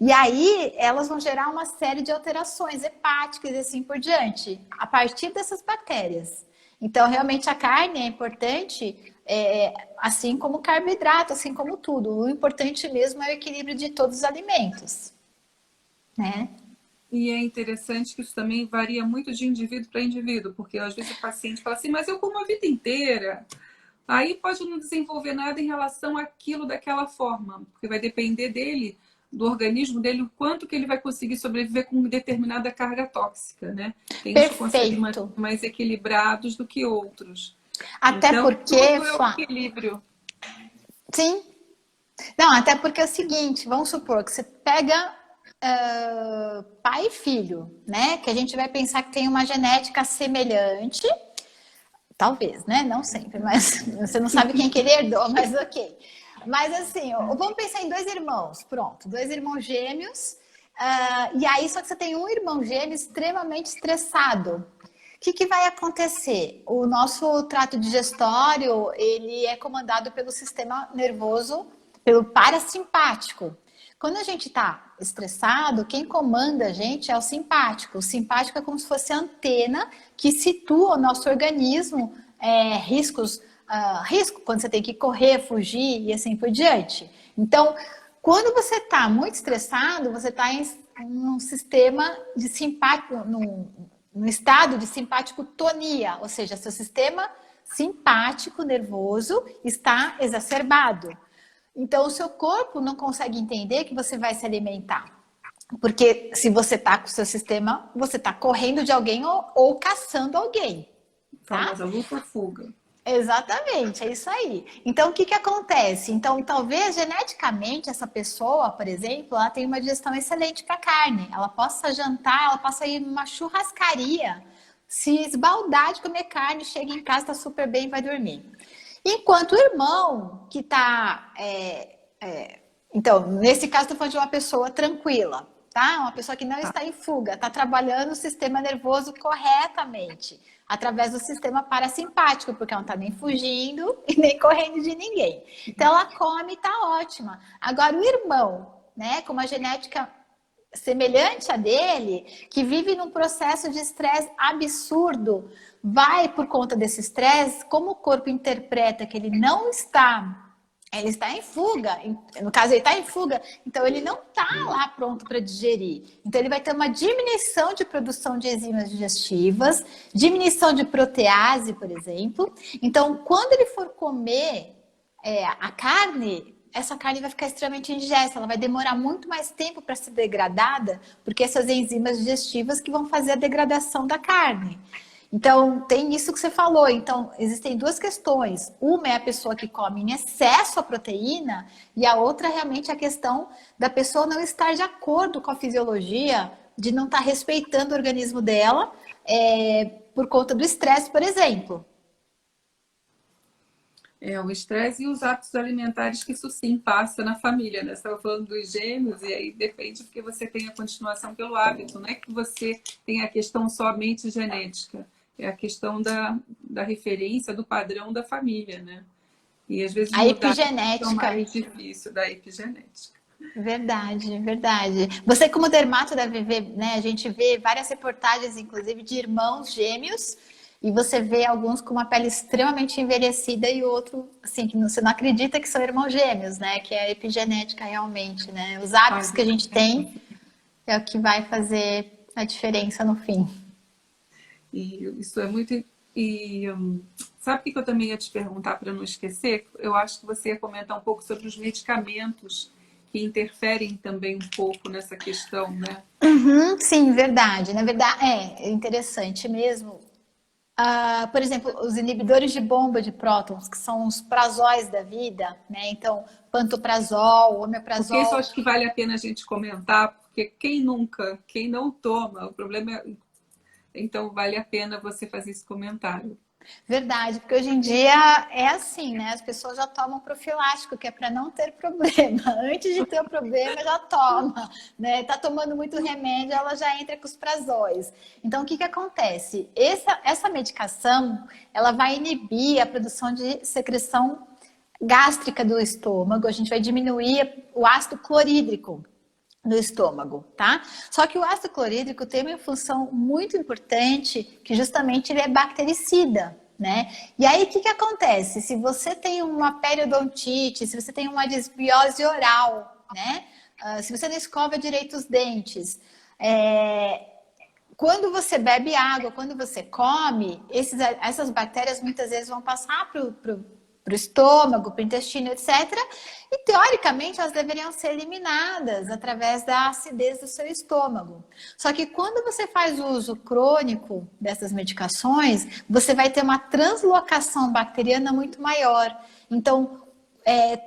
E aí, elas vão gerar uma série de alterações hepáticas e assim por diante, a partir dessas bactérias. Então, realmente, a carne é importante, assim como o carboidrato, assim como tudo. O importante mesmo é o equilíbrio de todos os alimentos, né? E é interessante que isso também varia muito de indivíduo para indivíduo, porque às vezes o paciente fala assim, mas eu como a vida inteira. Aí pode não desenvolver nada em relação àquilo daquela forma, porque vai depender dele, do organismo dele, o quanto que ele vai conseguir sobreviver com determinada carga tóxica, né? Tem uns que conseguem mais equilibrados do que outros. Até então, porque... tudo é o equilíbrio. Sim. Não, até porque é o seguinte, vamos supor que você pega pai e filho, né? Que a gente vai pensar que tem uma genética semelhante, talvez, né? Não sempre, mas você não sabe quem que ele herdou, mas ok. Mas assim, vamos pensar em 2 irmãos, pronto, 2 irmãos gêmeos, e aí só que você tem um irmão gêmeo extremamente estressado. O que vai acontecer? O nosso trato digestório, ele é comandado pelo sistema nervoso, pelo parasimpático. Quando a gente está estressado, quem comanda a gente é o simpático. O simpático é como se fosse a antena que situa o nosso organismo, risco quando você tem que correr, fugir e assim por diante. Então, quando você está muito estressado, você está em um sistema de simpático, no estado de simpático-tonia, ou seja, seu sistema simpático nervoso está exacerbado. Então, o seu corpo não consegue entender que você vai se alimentar. Porque se você está com o seu sistema, você está correndo de alguém ou caçando alguém. Tá? Famosa luta ou fuga. Exatamente, é isso aí. Então, o que acontece? Então, talvez geneticamente essa pessoa, por exemplo, ela tem uma digestão excelente para carne. Ela possa jantar, ela possa ir numa churrascaria, se esbaldar de comer carne, chega em casa, está super bem e vai dormir. Enquanto o irmão que está... então, nesse caso, estou falando de uma pessoa tranquila, tá? Uma pessoa que não está em fuga, está trabalhando o sistema nervoso corretamente, através do sistema parasimpático, porque ela não está nem fugindo e nem correndo de ninguém. Então, ela come e está ótima. Agora, o irmão, né, com uma genética semelhante à dele, que vive num processo de estresse absurdo, vai por conta desse estresse, como o corpo interpreta que ele não está... Ele está em fuga, no caso ele está em fuga, então ele não está lá pronto para digerir. Então ele vai ter uma diminuição de produção de enzimas digestivas, diminuição de protease, por exemplo. Então quando ele for comer a carne, essa carne vai ficar extremamente indigesta, ela vai demorar muito mais tempo para ser degradada, porque essas enzimas digestivas que vão fazer a degradação da carne. Então, tem isso que você falou. Então, existem 2 questões. Uma é a pessoa que come em excesso a proteína e a outra realmente é a questão da pessoa não estar de acordo com a fisiologia, de não estar respeitando o organismo dela, por conta do estresse, por exemplo. O estresse e os hábitos alimentares, que isso sim passa na família, né? Você estava falando dos gêmeos, e aí depende porque você tem a continuação pelo hábito. Não é que você tem a questão somente genética, é a questão da referência, do padrão da família, né? E às vezes A mudar é o epigenética. mais difícil da epigenética. Verdade, verdade. Você, como dermato, deve ver, né? A gente vê várias reportagens, inclusive, de irmãos gêmeos, e você vê alguns com uma pele extremamente envelhecida e outro, assim, que você não acredita que são irmãos gêmeos, né? Que é a epigenética realmente, né? Os hábitos Faz que a a gente diferença. tem é o que vai fazer a diferença no fim. E isso é muito. E sabe o que eu também ia te perguntar para não esquecer? Eu acho que você ia comentar um pouco sobre os medicamentos que interferem também um pouco nessa questão, né? Uhum, sim, verdade. Na verdade, é interessante mesmo. Por exemplo, os inibidores de bomba de prótons, que são os prazóis da vida, né? Então, pantoprazol, Porque isso eu omeprazol. acho que vale a pena a gente comentar, porque quem nunca, quem não toma, o problema é. Então vale a pena você fazer esse comentário. Verdade, porque hoje em dia é assim, né? As pessoas já tomam profilático, que é para não ter problema. Antes de ter o problema, já toma, né? Tá tomando muito remédio, ela já entra com os prazóis. Então, o que que acontece? Essa medicação, ela vai inibir a produção de secreção gástrica do estômago, a gente vai diminuir o ácido clorídrico no estômago, tá? Só que o ácido clorídrico tem uma função muito importante, que justamente ele é bactericida, né? E aí, o que que acontece? Se você tem uma periodontite, se você tem uma desbiose oral, né? Se você não escova direito os dentes, quando você bebe água, quando você come, essas bactérias muitas vezes vão passar para o estômago, para o intestino, etc. E teoricamente elas deveriam ser eliminadas através da acidez do seu estômago. Só que quando você faz o uso crônico dessas medicações, você vai ter uma translocação bacteriana muito maior. Então,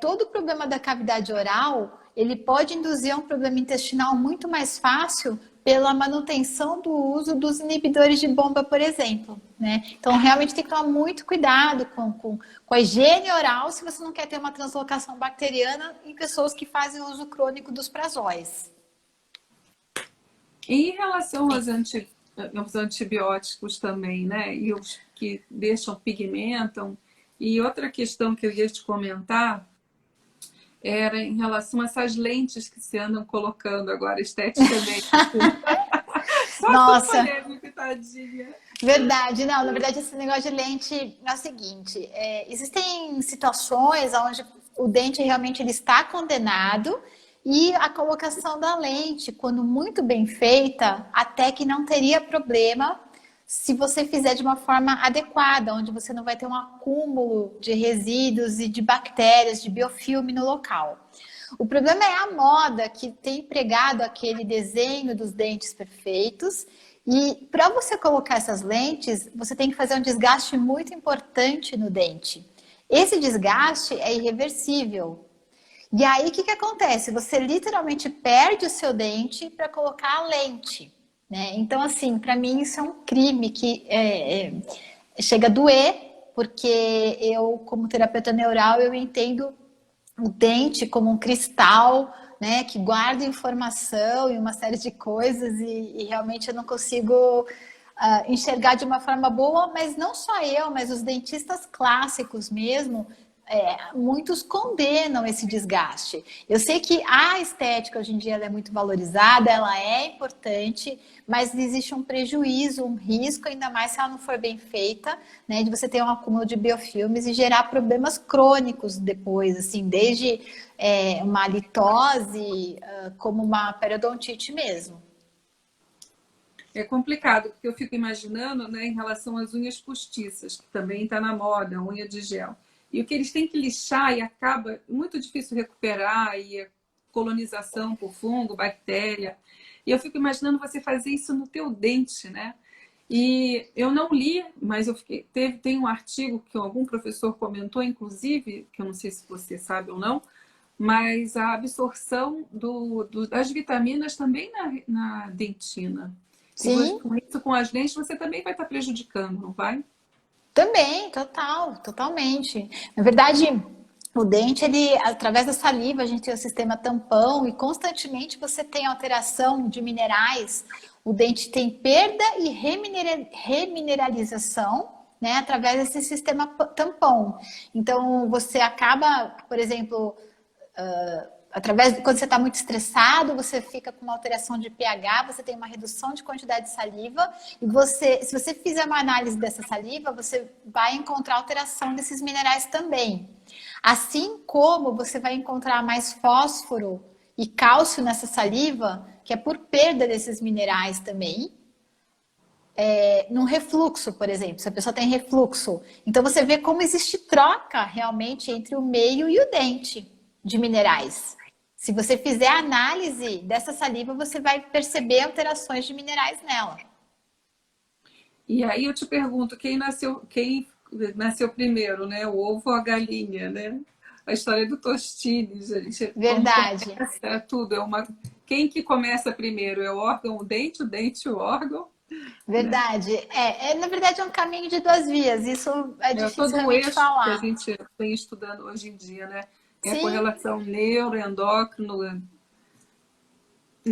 todo o problema da cavidade oral, ele pode induzir um problema intestinal muito mais fácil pela manutenção do uso dos inibidores de bomba, por exemplo, né? Então, realmente tem que tomar muito cuidado com a higiene oral se você não quer ter uma translocação bacteriana em pessoas que fazem uso crônico dos prazóis. E em relação aos antibióticos também, né? E os que deixam, pigmentam. E outra questão que eu ia te comentar era em relação a essas lentes que se andam colocando agora esteticamente. Só por Nossa, polêmica, tadinha. verdade. Não, na verdade, esse negócio de lente é o seguinte: existem situações onde o dente realmente ele está condenado e a colocação da lente, quando muito bem feita, até que não teria problema se você fizer de uma forma adequada, onde você não vai ter um acúmulo de resíduos e de bactérias, de biofilme no local. O problema é a moda que tem empregado aquele desenho dos dentes perfeitos. E para você colocar essas lentes, você tem que fazer um desgaste muito importante no dente. Esse desgaste é irreversível. E aí, o que que acontece? Você literalmente perde o seu dente para colocar a lente, né? Então, assim, para mim isso é um crime que chega a doer, porque eu, como terapeuta neural, eu entendo o dente como um cristal, né, que guarda informação e uma série de coisas e realmente eu não consigo enxergar de uma forma boa, mas não só eu, mas os dentistas clássicos mesmo, muitos condenam esse desgaste. Eu sei que a estética hoje em dia ela é muito valorizada, ela é importante, mas existe um prejuízo, um risco, ainda mais se ela não for bem feita, né, de você ter um acúmulo de biofilmes e gerar problemas crônicos depois, assim, desde uma litose, como uma periodontite mesmo. É complicado, porque eu fico imaginando, né, em relação às unhas postiças, que também está na moda, unha de gel. E o que eles têm que lixar e acaba muito difícil recuperar, e a colonização por fungo, bactéria. E eu fico imaginando você fazer isso no teu dente, né? E eu não li, mas tem um artigo que algum professor comentou, inclusive, que eu não sei se você sabe ou não, mas a absorção das vitaminas também na dentina. E você, Sim, com isso, com as lentes, você também vai estar prejudicando, não vai? também, totalmente. Na verdade, o dente, ele, através da saliva, a gente tem o sistema tampão e constantemente você tem alteração de minerais. O dente tem perda e remineralização, né, através desse sistema tampão. Então, você acaba, por exemplo, através quando você está muito estressado, você fica com uma alteração de pH, você tem uma redução de quantidade de saliva e você, se você fizer uma análise dessa saliva, você vai encontrar alteração desses minerais também. Assim como você vai encontrar mais fósforo e cálcio nessa saliva, que é por perda desses minerais também, num refluxo, por exemplo, se a pessoa tem refluxo. Então você vê como existe troca realmente entre o meio e o dente de minerais. Se você fizer a análise dessa saliva, você vai perceber alterações de minerais nela. E aí eu te pergunto, quem nasceu primeiro, né? O ovo ou a galinha, né? A história do Tostines, gente. Como Verdade, começa tudo. Quem que começa primeiro? É o órgão, o dente, o órgão, né? verdade. Na verdade, é um caminho de duas vias. Isso é É difícil todo um realmente eixo que a falar. gente vem estudando hoje em dia, né? É a Sim, correlação neuroendócrino,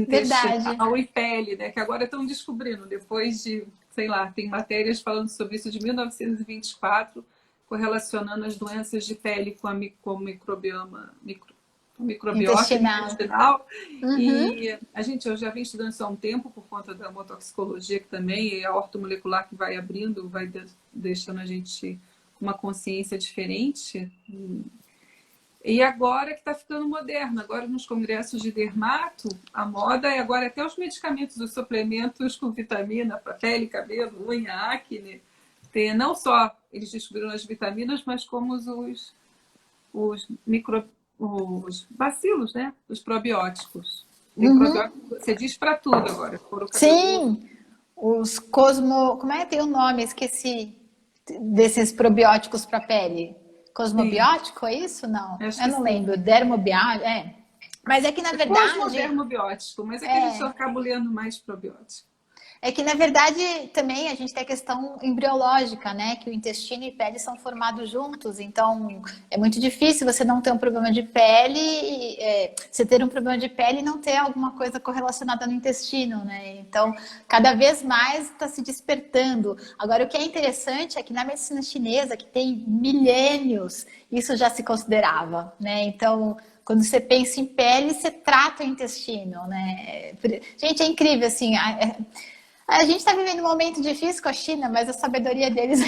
verdade. intestinal e pele, né? Que agora estão descobrindo, depois de, sei lá, tem matérias falando sobre isso de 1924, correlacionando as doenças de pele com o com o microbiota Intestinal. intestinal. Uhum. E eu já venho estudando isso há um tempo por conta da homotoxicologia, que também é a ortomolecular que vai abrindo, vai deixando a gente com uma consciência diferente. E agora que está ficando moderno, agora nos congressos de dermato, a moda é agora até os medicamentos, os suplementos com vitamina para pele, cabelo, unha, acne. Tem, não só eles descobriram as vitaminas, mas como os, micro, os bacilos, né? Os probióticos. Tem Uhum. probiótico, você diz para tudo agora, couro cabeludo. Sim, os cosmo. Como é? Tem o nome, esqueci. Desses probióticos para pele. Sim, Cosmobiótico, é isso? Não, acho eu que não sim. lembro. Dermobiótico, é. Mas é que na É verdade, cosmodermobiótico, mas é que a gente acaba lendo mais probiótico. também a gente tem a questão embriológica, né? Que o intestino e pele são formados juntos, então é muito difícil você não ter um problema de pele, você ter um problema de pele e não ter alguma coisa correlacionada no intestino, né? Então, cada vez mais está se despertando. Agora, o que é interessante é que na medicina chinesa, que tem milênios, isso já se considerava, né? Então, quando você pensa em pele, você trata o intestino, né? Gente, é incrível, assim. A gente está vivendo um momento difícil com a China, mas a sabedoria deles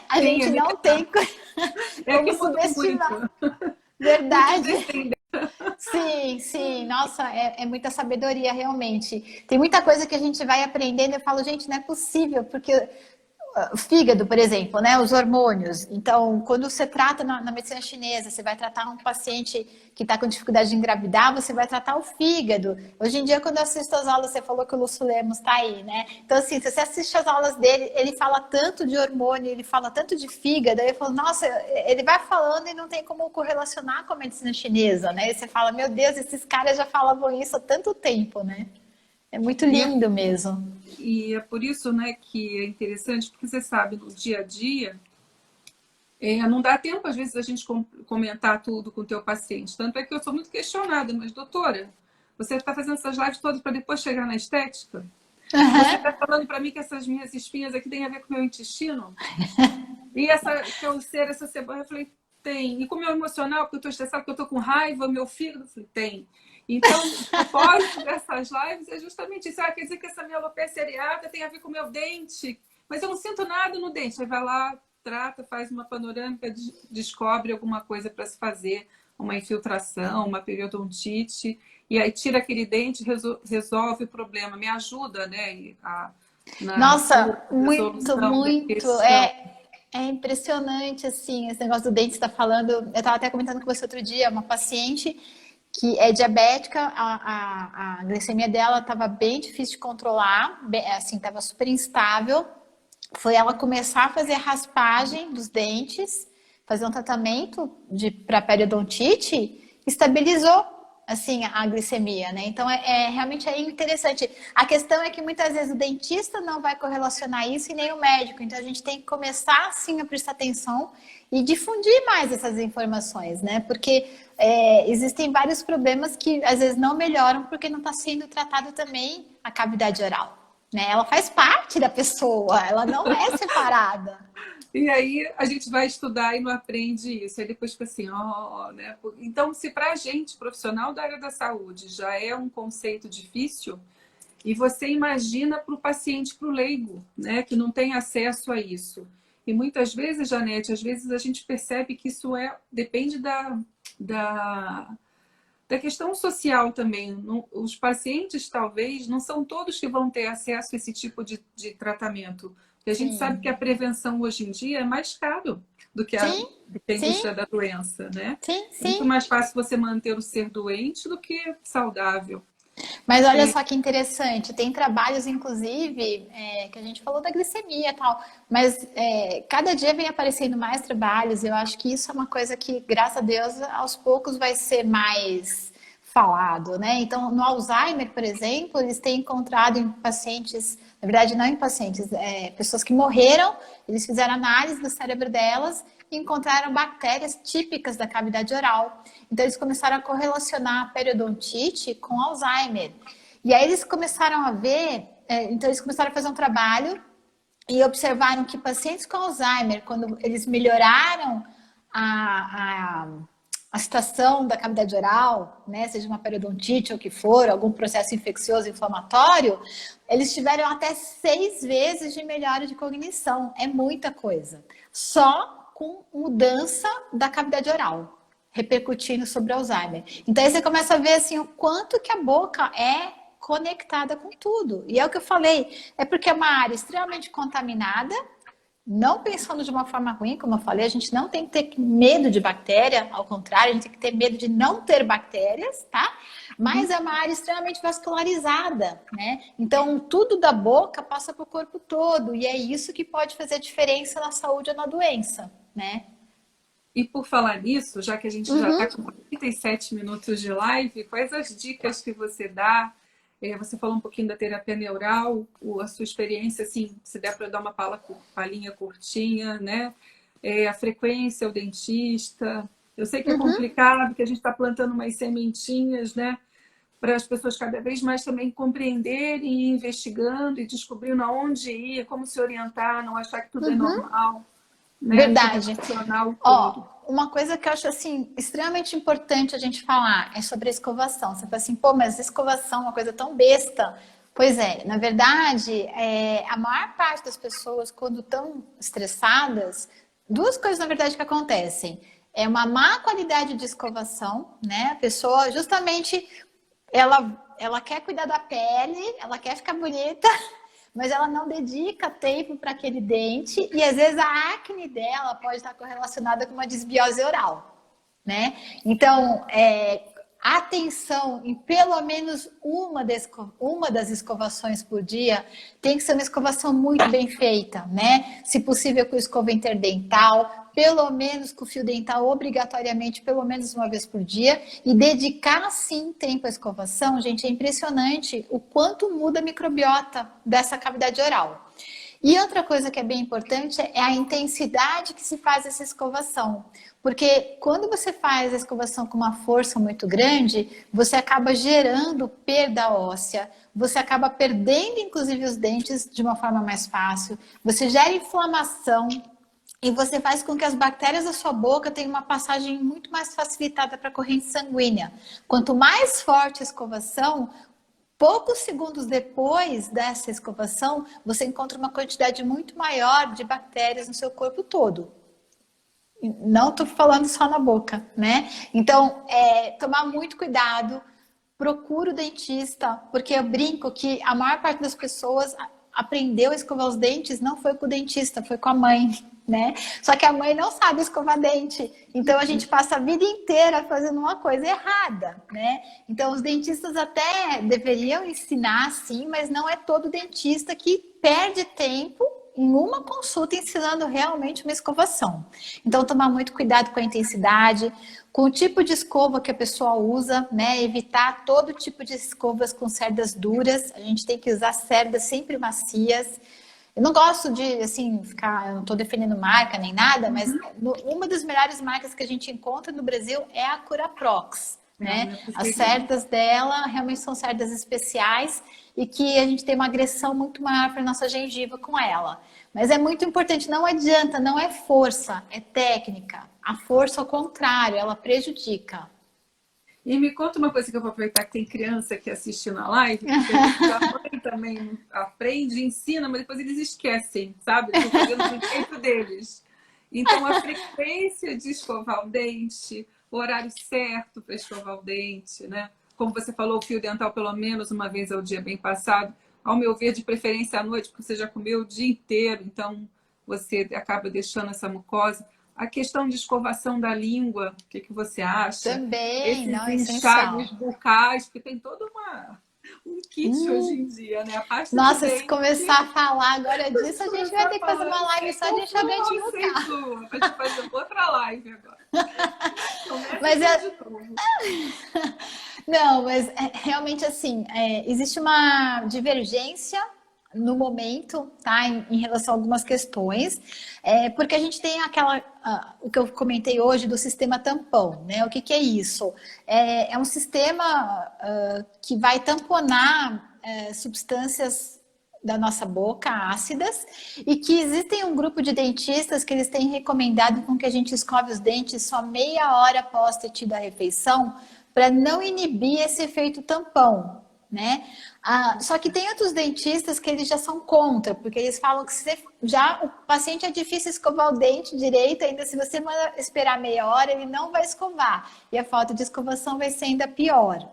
a Sim, gente não tem é como que mudou subestimar. muito. Muitos Verdade. descendentes. Sim, sim. Nossa, é muita sabedoria, realmente. Tem muita coisa que a gente vai aprendendo. Eu falo, gente, não é possível, porque o fígado, por exemplo, né, os hormônios. Então, quando você trata na medicina chinesa, você vai tratar um paciente que está com dificuldade de engravidar, você vai tratar o fígado. Hoje em dia, quando eu assisto as aulas, você falou que o Lúcio Lemos está aí, né? Então, assim, se você assiste as aulas dele, ele fala tanto de hormônio, ele fala tanto de fígado, aí eu falo, nossa, ele vai falando e não tem como correlacionar com a medicina chinesa, né? E você fala, meu Deus, esses caras já falavam isso há tanto tempo, né? É muito E é, lindo mesmo. e é por isso, né, que é interessante, porque você sabe, no dia a dia, não dá tempo, às vezes, a gente comentar tudo com o teu paciente. Tanto é que eu sou muito questionada, mas, doutora, você está fazendo essas lives todas para depois chegar na estética? Você está falando para mim que essas minhas espinhas aqui têm a ver com o meu intestino? E que eu ser essa cebola? Eu falei, tem. E com o meu emocional, porque eu estou estressada, porque eu estou com raiva, meu fígado? Eu falei, tem. Então, o propósito dessas lives é justamente isso. Quer dizer que essa minha alopecia areata tem a ver com o meu dente, mas eu não sinto nada no dente. Aí vai lá, trata, faz uma panorâmica, descobre alguma coisa para se fazer, uma infiltração, uma periodontite, e aí tira aquele dente, resolve o problema, me ajuda, né, na Nossa, muito, resolução da muito. questão. É impressionante, assim, esse negócio do dente que você está falando. Eu estava até comentando com você outro dia, uma paciente que é diabética, a glicemia dela estava bem difícil de controlar, assim, estava super instável. Foi ela começar a fazer raspagem dos dentes, fazer um tratamento para periodontite, estabilizou. assim, a glicemia, né? Então, realmente é interessante. A questão é que muitas vezes o dentista não vai correlacionar isso e nem o médico. Então, a gente tem que começar, sim, a prestar atenção e difundir mais essas informações, né? Porque existem vários problemas que, às vezes, não melhoram porque não está sendo tratado também a cavidade oral, né? Ela faz parte da pessoa, ela não é separada. E aí a gente vai estudar e não aprende isso. Aí depois fica assim, ó, né? Então, se para a gente, profissional da área da saúde, já é um conceito difícil, e você imagina para o paciente, para o leigo, né? Que não tem acesso a isso. E muitas vezes, Janete, às vezes a gente percebe que isso depende da, da questão social também. Os pacientes, talvez, não são todos que vão ter acesso a esse tipo de tratamento. Porque a gente sabe que a Sim, prevenção hoje em dia é mais caro do que sim, do que a sim, indústria da doença, né? sim, É muito sim. mais fácil você manter o ser doente do que saudável. Mas olha É, só que interessante, tem trabalhos, inclusive, que a gente falou da glicemia e tal, mas cada dia vem aparecendo mais trabalhos, e eu acho que isso é uma coisa que, graças a Deus, aos poucos vai ser mais falado, né? Então, no Alzheimer, por exemplo, eles têm encontrado em pacientes, na verdade, não em pacientes, pessoas que morreram, eles fizeram análise do cérebro delas e encontraram bactérias típicas da cavidade oral. Então, eles começaram a correlacionar a periodontite com Alzheimer. E aí, eles começaram a ver, então, eles começaram a fazer um trabalho e observaram que pacientes com Alzheimer, quando eles melhoraram a, a, a situação da cavidade oral, né, seja uma periodontite ou o que for, algum processo infeccioso inflamatório, eles tiveram até 6 vezes de melhora de cognição. É muita coisa. Só com mudança da cavidade oral, repercutindo sobre Alzheimer. Então aí você começa a ver assim o quanto que a boca é conectada com tudo. E é o que eu falei, é porque é uma área extremamente contaminada, não pensando de uma forma ruim, como eu falei, a gente não tem que ter medo de bactéria, ao contrário, a gente tem que ter medo de não ter bactérias, tá? Mas é uma área extremamente vascularizada, né? Então, tudo da boca passa para o corpo todo, e é isso que pode fazer diferença na saúde ou na doença, né? e por falar nisso, já que a gente já está Uhum, com 37 minutos de live, quais as dicas que você dá? Você falou um pouquinho da terapia neural, a sua experiência, assim, se der para dar uma palhinha curtinha, né? A frequência, o dentista. Eu sei que é uhum. complicado, que a gente está plantando umas sementinhas, né? Para as pessoas cada vez mais também compreenderem, e investigando e descobrindo aonde ir, como se orientar, não achar que tudo é normal, né? Para Verdade. relacionar o todo. Ó, uma coisa que eu acho assim extremamente importante a gente falar é sobre a escovação. Você fala assim, pô, mas escovação é uma coisa tão besta. Pois é, na verdade, a maior parte das pessoas, quando estão estressadas, duas coisas na verdade que acontecem. É uma má qualidade de escovação, né? A pessoa justamente ela quer cuidar da pele, ela quer ficar bonita, mas ela não dedica tempo para aquele dente e às vezes a acne dela pode estar correlacionada com uma desbiose oral, né? Então, atenção em pelo menos uma das escovações por dia tem que ser uma escovação muito bem feita, né? Se possível com escova interdental, pelo menos com fio dental obrigatoriamente pelo menos uma vez por dia e dedicar sim tempo à escovação, gente, é impressionante o quanto muda a microbiota dessa cavidade oral. E outra coisa que é bem importante é a intensidade que se faz essa escovação. Porque quando você faz a escovação com uma força muito grande, você acaba gerando perda óssea, você acaba perdendo inclusive os dentes de uma forma mais fácil, você gera inflamação e você faz com que as bactérias da sua boca tenham uma passagem muito mais facilitada para a corrente sanguínea. Quanto mais forte a escovação, poucos segundos depois dessa escovação, você encontra uma quantidade muito maior de bactérias no seu corpo todo. Não estou falando só na boca, né? Então, tomar muito cuidado, procura o dentista, porque eu brinco que a maior parte das pessoas aprendeu a escovar os dentes não foi com o dentista, foi com a mãe, né? Só que a mãe não sabe escovar dente, então a gente passa a vida inteira fazendo uma coisa errada, né? Então os dentistas até deveriam ensinar, sim, mas não é todo dentista que perde tempo em uma consulta ensinando realmente uma escovação. Então, tomar muito cuidado com a intensidade, com o tipo de escova que a pessoa usa, né? Evitar todo tipo de escovas com cerdas duras. A gente tem que usar cerdas sempre macias. Eu não gosto de, assim, ficar... Eu não estou defendendo marca nem nada, mas uma das melhores marcas que a gente encontra no Brasil é a Curaprox, né? As cerdas dela realmente são cerdas especiais e que a gente tem uma agressão muito maior para a nossa gengiva com ela. Mas é muito importante, não adianta, não é força, é técnica. A força, ao contrário, ela prejudica. E me conta uma coisa que eu vou aproveitar que tem criança aqui assistindo a live, porque a gente já mãe também aprende, ensina, mas depois eles esquecem, sabe? Estão fazendo do jeito deles. Então, a frequência de escovar o dente, o horário certo para escovar o dente, né? Como você falou, o fio dental pelo menos uma vez ao dia bem passado. Ao meu ver, de preferência à noite, porque você já comeu o dia inteiro, então você acaba deixando essa mucosa. A questão de escovação da língua, o que você acha? Também, Esses não, é enxágues essencial. bucais, porque tem todo um kit hoje em dia, né? A pasta de Nossa, se dente. começar a falar agora disso, a gente vai Começar a ter que fazer falar, uma live só de enxaguante bucal. Pra gente fazer outra live agora. Começa Mas tudo é, de novo. não, mas realmente assim, existe uma divergência no momento, tá, em relação a algumas questões, porque a gente tem o que eu comentei hoje do sistema tampão, né? O que é isso? É um sistema que vai tamponar substâncias da nossa boca, ácidas, e que existem um grupo de dentistas que eles têm recomendado com que a gente escove os dentes só meia hora após ter tido a refeição, para não inibir esse efeito tampão, né? Só que tem outros dentistas que eles já são contra, porque eles falam que o paciente é difícil escovar o dente direito, ainda se você mandar esperar meia hora, ele não vai escovar, e a falta de escovação vai ser ainda pior.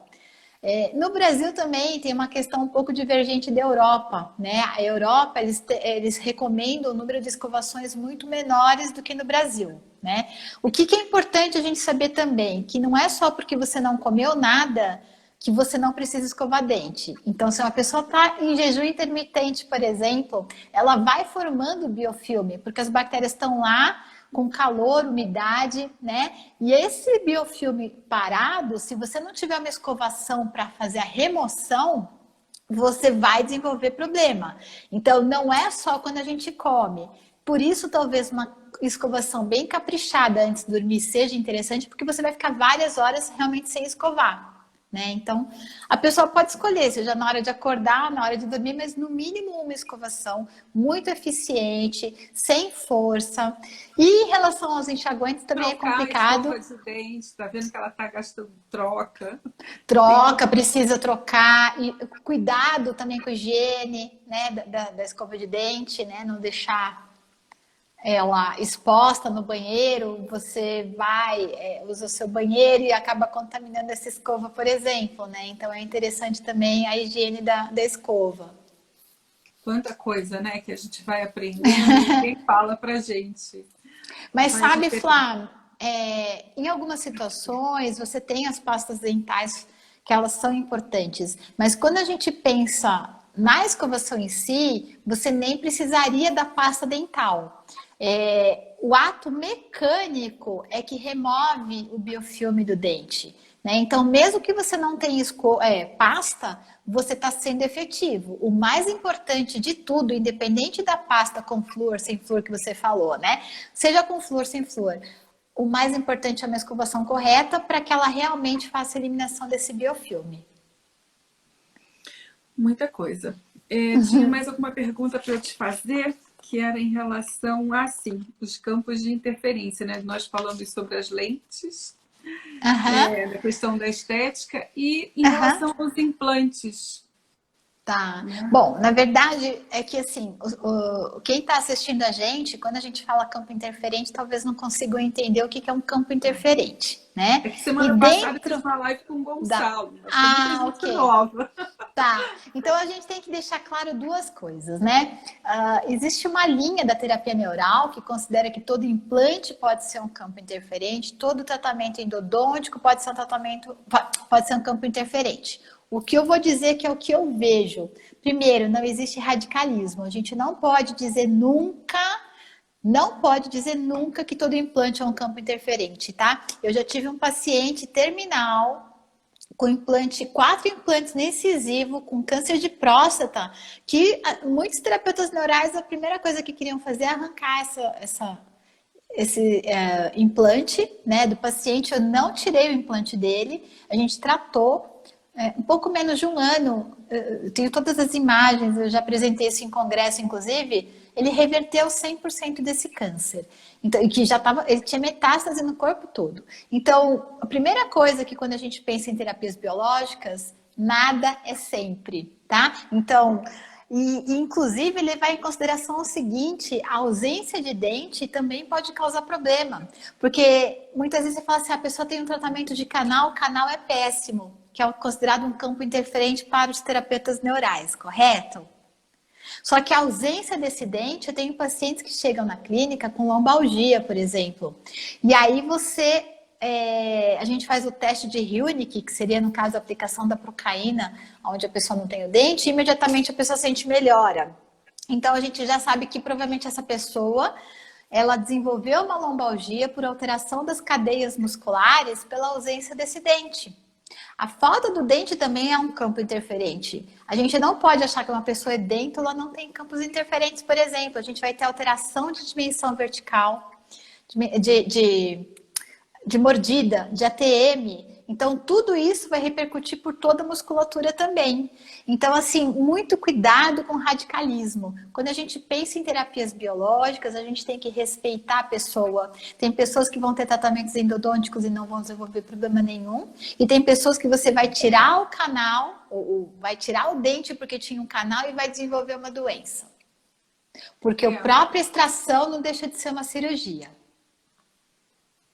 No Brasil também tem uma questão um pouco divergente da Europa, né? A Europa, eles recomendam o número de escovações muito menores do que no Brasil, né? O que é importante a gente saber também, que não é só porque você não comeu nada que você não precisa escovar dente. Então, se uma pessoa está em jejum intermitente, por exemplo, ela vai formando biofilme, porque as bactérias estão lá com calor, umidade, né? E esse biofilme parado, se você não tiver uma escovação para fazer a remoção, você vai desenvolver problema. Então, não é só quando a gente come. Por isso, talvez uma escovação bem caprichada antes de dormir seja interessante, porque você vai ficar várias horas realmente sem escovar. Né? Então, a pessoa pode escolher, seja na hora de acordar, na hora de dormir, mas no mínimo uma escovação muito eficiente, sem força. E em relação aos enxaguantes também é complicado. A escova de dente, tá vendo que ela tá gastando troca. Troca, precisa trocar. E cuidado também com a higiene, né, da escova de dente, né? Não deixar ela exposta no banheiro, você usa o seu banheiro e acaba contaminando essa escova, por exemplo, né? Então é interessante também a higiene da escova. Quanta coisa, né, que a gente vai aprendendo e quem fala pra gente. Mas sabe, Flá, em algumas situações você tem as pastas dentais que elas são importantes, mas quando a gente pensa na escovação em si, você nem precisaria da pasta dental. O ato mecânico é que remove o biofilme do dente, né? Então, mesmo que você não tenha pasta, você está sendo efetivo. O mais importante de tudo, independente da pasta com flúor, sem flúor que você falou, né? Seja com flúor, sem flúor, o mais importante é uma escovação correta para que ela realmente faça a eliminação desse biofilme. Muita coisa. Tinha mais alguma pergunta para eu te fazer? Que era em relação a, sim, os campos de interferência, né? Nós falamos sobre as lentes, da questão da estética e em relação aos implantes. Tá. Bom, na verdade é que assim, quem está assistindo a gente, quando a gente fala campo interferente, talvez não consigam entender o que é um campo interferente, né? É que semana passada eu fiz uma live com o Gonçalo. Ok. Nova. Tá. Então a gente tem que deixar claro duas coisas, né? Existe uma linha da terapia neural que considera que todo implante pode ser um campo interferente, todo tratamento endodôntico pode ser um campo interferente. O que eu vou dizer que é o que eu vejo. Primeiro, não existe radicalismo. A gente não pode dizer nunca, não pode dizer nunca que todo implante é um campo interferente, tá? Eu já tive um paciente terminal com implante, 4 implantes no incisivo, com câncer de próstata, que muitos terapeutas neurais, a primeira coisa que queriam fazer é arrancar esse implante, né, do paciente. Eu não tirei o implante dele, a gente tratou um pouco menos de um ano. Eu tenho todas as imagens, eu já apresentei isso em congresso, inclusive. Ele reverteu 100% desse câncer. Então, que já tava, ele tinha metástase no corpo todo. Então, a primeira coisa que quando a gente pensa em terapias biológicas, nada é sempre, tá? Então, inclusive levar em consideração o seguinte: a ausência de dente também pode causar problema. Porque muitas vezes você fala assim, a pessoa tem um tratamento de canal, o canal é péssimo, que é considerado um campo interferente para os terapeutas neurais, correto? Só que a ausência desse dente, eu tenho pacientes que chegam na clínica com lombalgia, por exemplo. E aí a gente faz o teste de Hilnick, que seria, no caso, a aplicação da procaína, onde a pessoa não tem o dente, e imediatamente a pessoa sente melhora. Então, a gente já sabe que provavelmente essa pessoa, ela desenvolveu uma lombalgia por alteração das cadeias musculares pela ausência desse dente. A falta do dente também é um campo interferente. A gente não pode achar que uma pessoa é dentro, ela não tem campos interferentes, por exemplo. A gente vai ter alteração de dimensão vertical, de mordida, de ATM. Então, tudo isso vai repercutir por toda a musculatura também. Então, assim, muito cuidado com o radicalismo. Quando a gente pensa em terapias biológicas, a gente tem que respeitar a pessoa. Tem pessoas que vão ter tratamentos endodônticos e não vão desenvolver problema nenhum. E tem pessoas que você vai tirar o canal, ou vai tirar o dente porque tinha um canal e vai desenvolver uma doença. Porque a própria extração não deixa de ser uma cirurgia.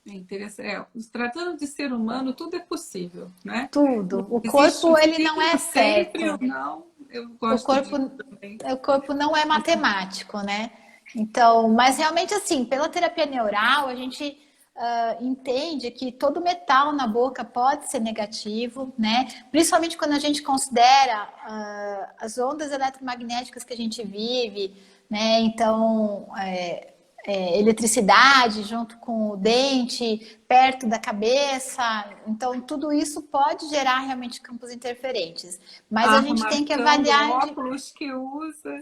É interessante. Tratando de ser humano, tudo é possível, né? Tudo. O corpo, ele não é certo. Sempre ou não, eu gosto disso também. O corpo não é matemático, né? Então, mas realmente assim, pela terapia neural, a gente entende que todo metal na boca pode ser negativo, né? Principalmente quando a gente considera as ondas eletromagnéticas que a gente vive, né? Então, eletricidade junto com o dente, perto da cabeça. Então, tudo isso pode gerar realmente campos interferentes. Mas a gente tem que avaliar... óculos que usa.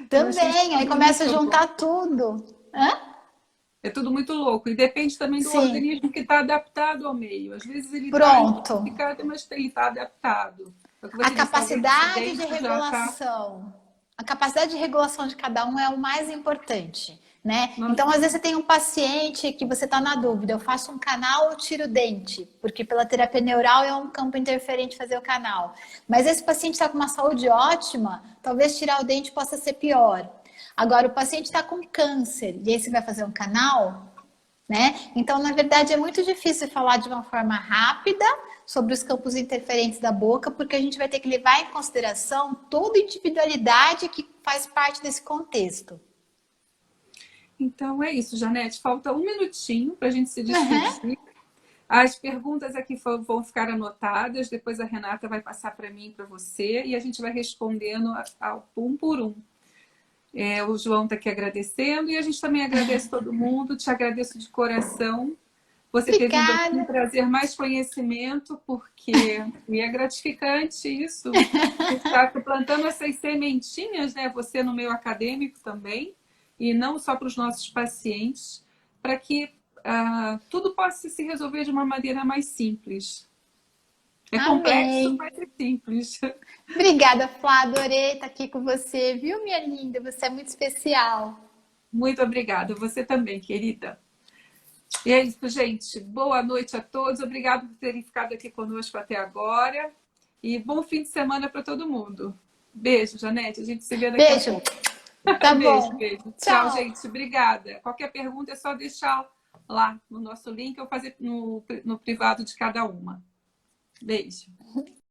Também, aí começa a juntar tudo. Hã? É tudo muito louco. E depende também do organismo que está adaptado ao meio. Às vezes ele está complicado, mas ele está adaptado. A capacidade de regulação. A capacidade de regulação de cada um é o mais importante, né? Então, às vezes você tem um paciente que você está na dúvida, eu faço um canal ou tiro o dente? Porque pela terapia neural é um campo interferente fazer o canal. Mas esse paciente está com uma saúde ótima, talvez tirar o dente possa ser pior. Agora, o paciente está com câncer, e aí você vai fazer um canal, né? Então, na verdade, é muito difícil falar de uma forma rápida sobre os campos interferentes da boca, porque a gente vai ter que levar em consideração toda a individualidade que faz parte desse contexto. Então é isso, Janete. Falta um minutinho para a gente se despedir. As perguntas aqui vão ficar anotadas, depois a Renata vai passar para mim e para você, e a gente vai respondendo um por um. O João está aqui agradecendo, e a gente também agradece todo mundo, te agradeço de coração. Você ter vindo aqui trazer mais conhecimento, porque é gratificante isso. Você está plantando essas sementinhas, né? Você no meio acadêmico também, e não só para os nossos pacientes, para que tudo possa se resolver de uma maneira mais simples. É complexo, mas é simples. Obrigada, Flá. Adorei estar aqui com você, viu, minha linda? Você é muito especial. Muito obrigada. Você também, querida. E é isso, gente. Boa noite a todos. Obrigada por terem ficado aqui conosco até agora. E bom fim de semana para todo mundo. Beijo, Janete. A gente se vê daqui a pouco. Tá bom. Beijo. Tchau, gente. Obrigada. Qualquer pergunta é só deixar lá no nosso link ou fazer no privado de cada uma. Beijo.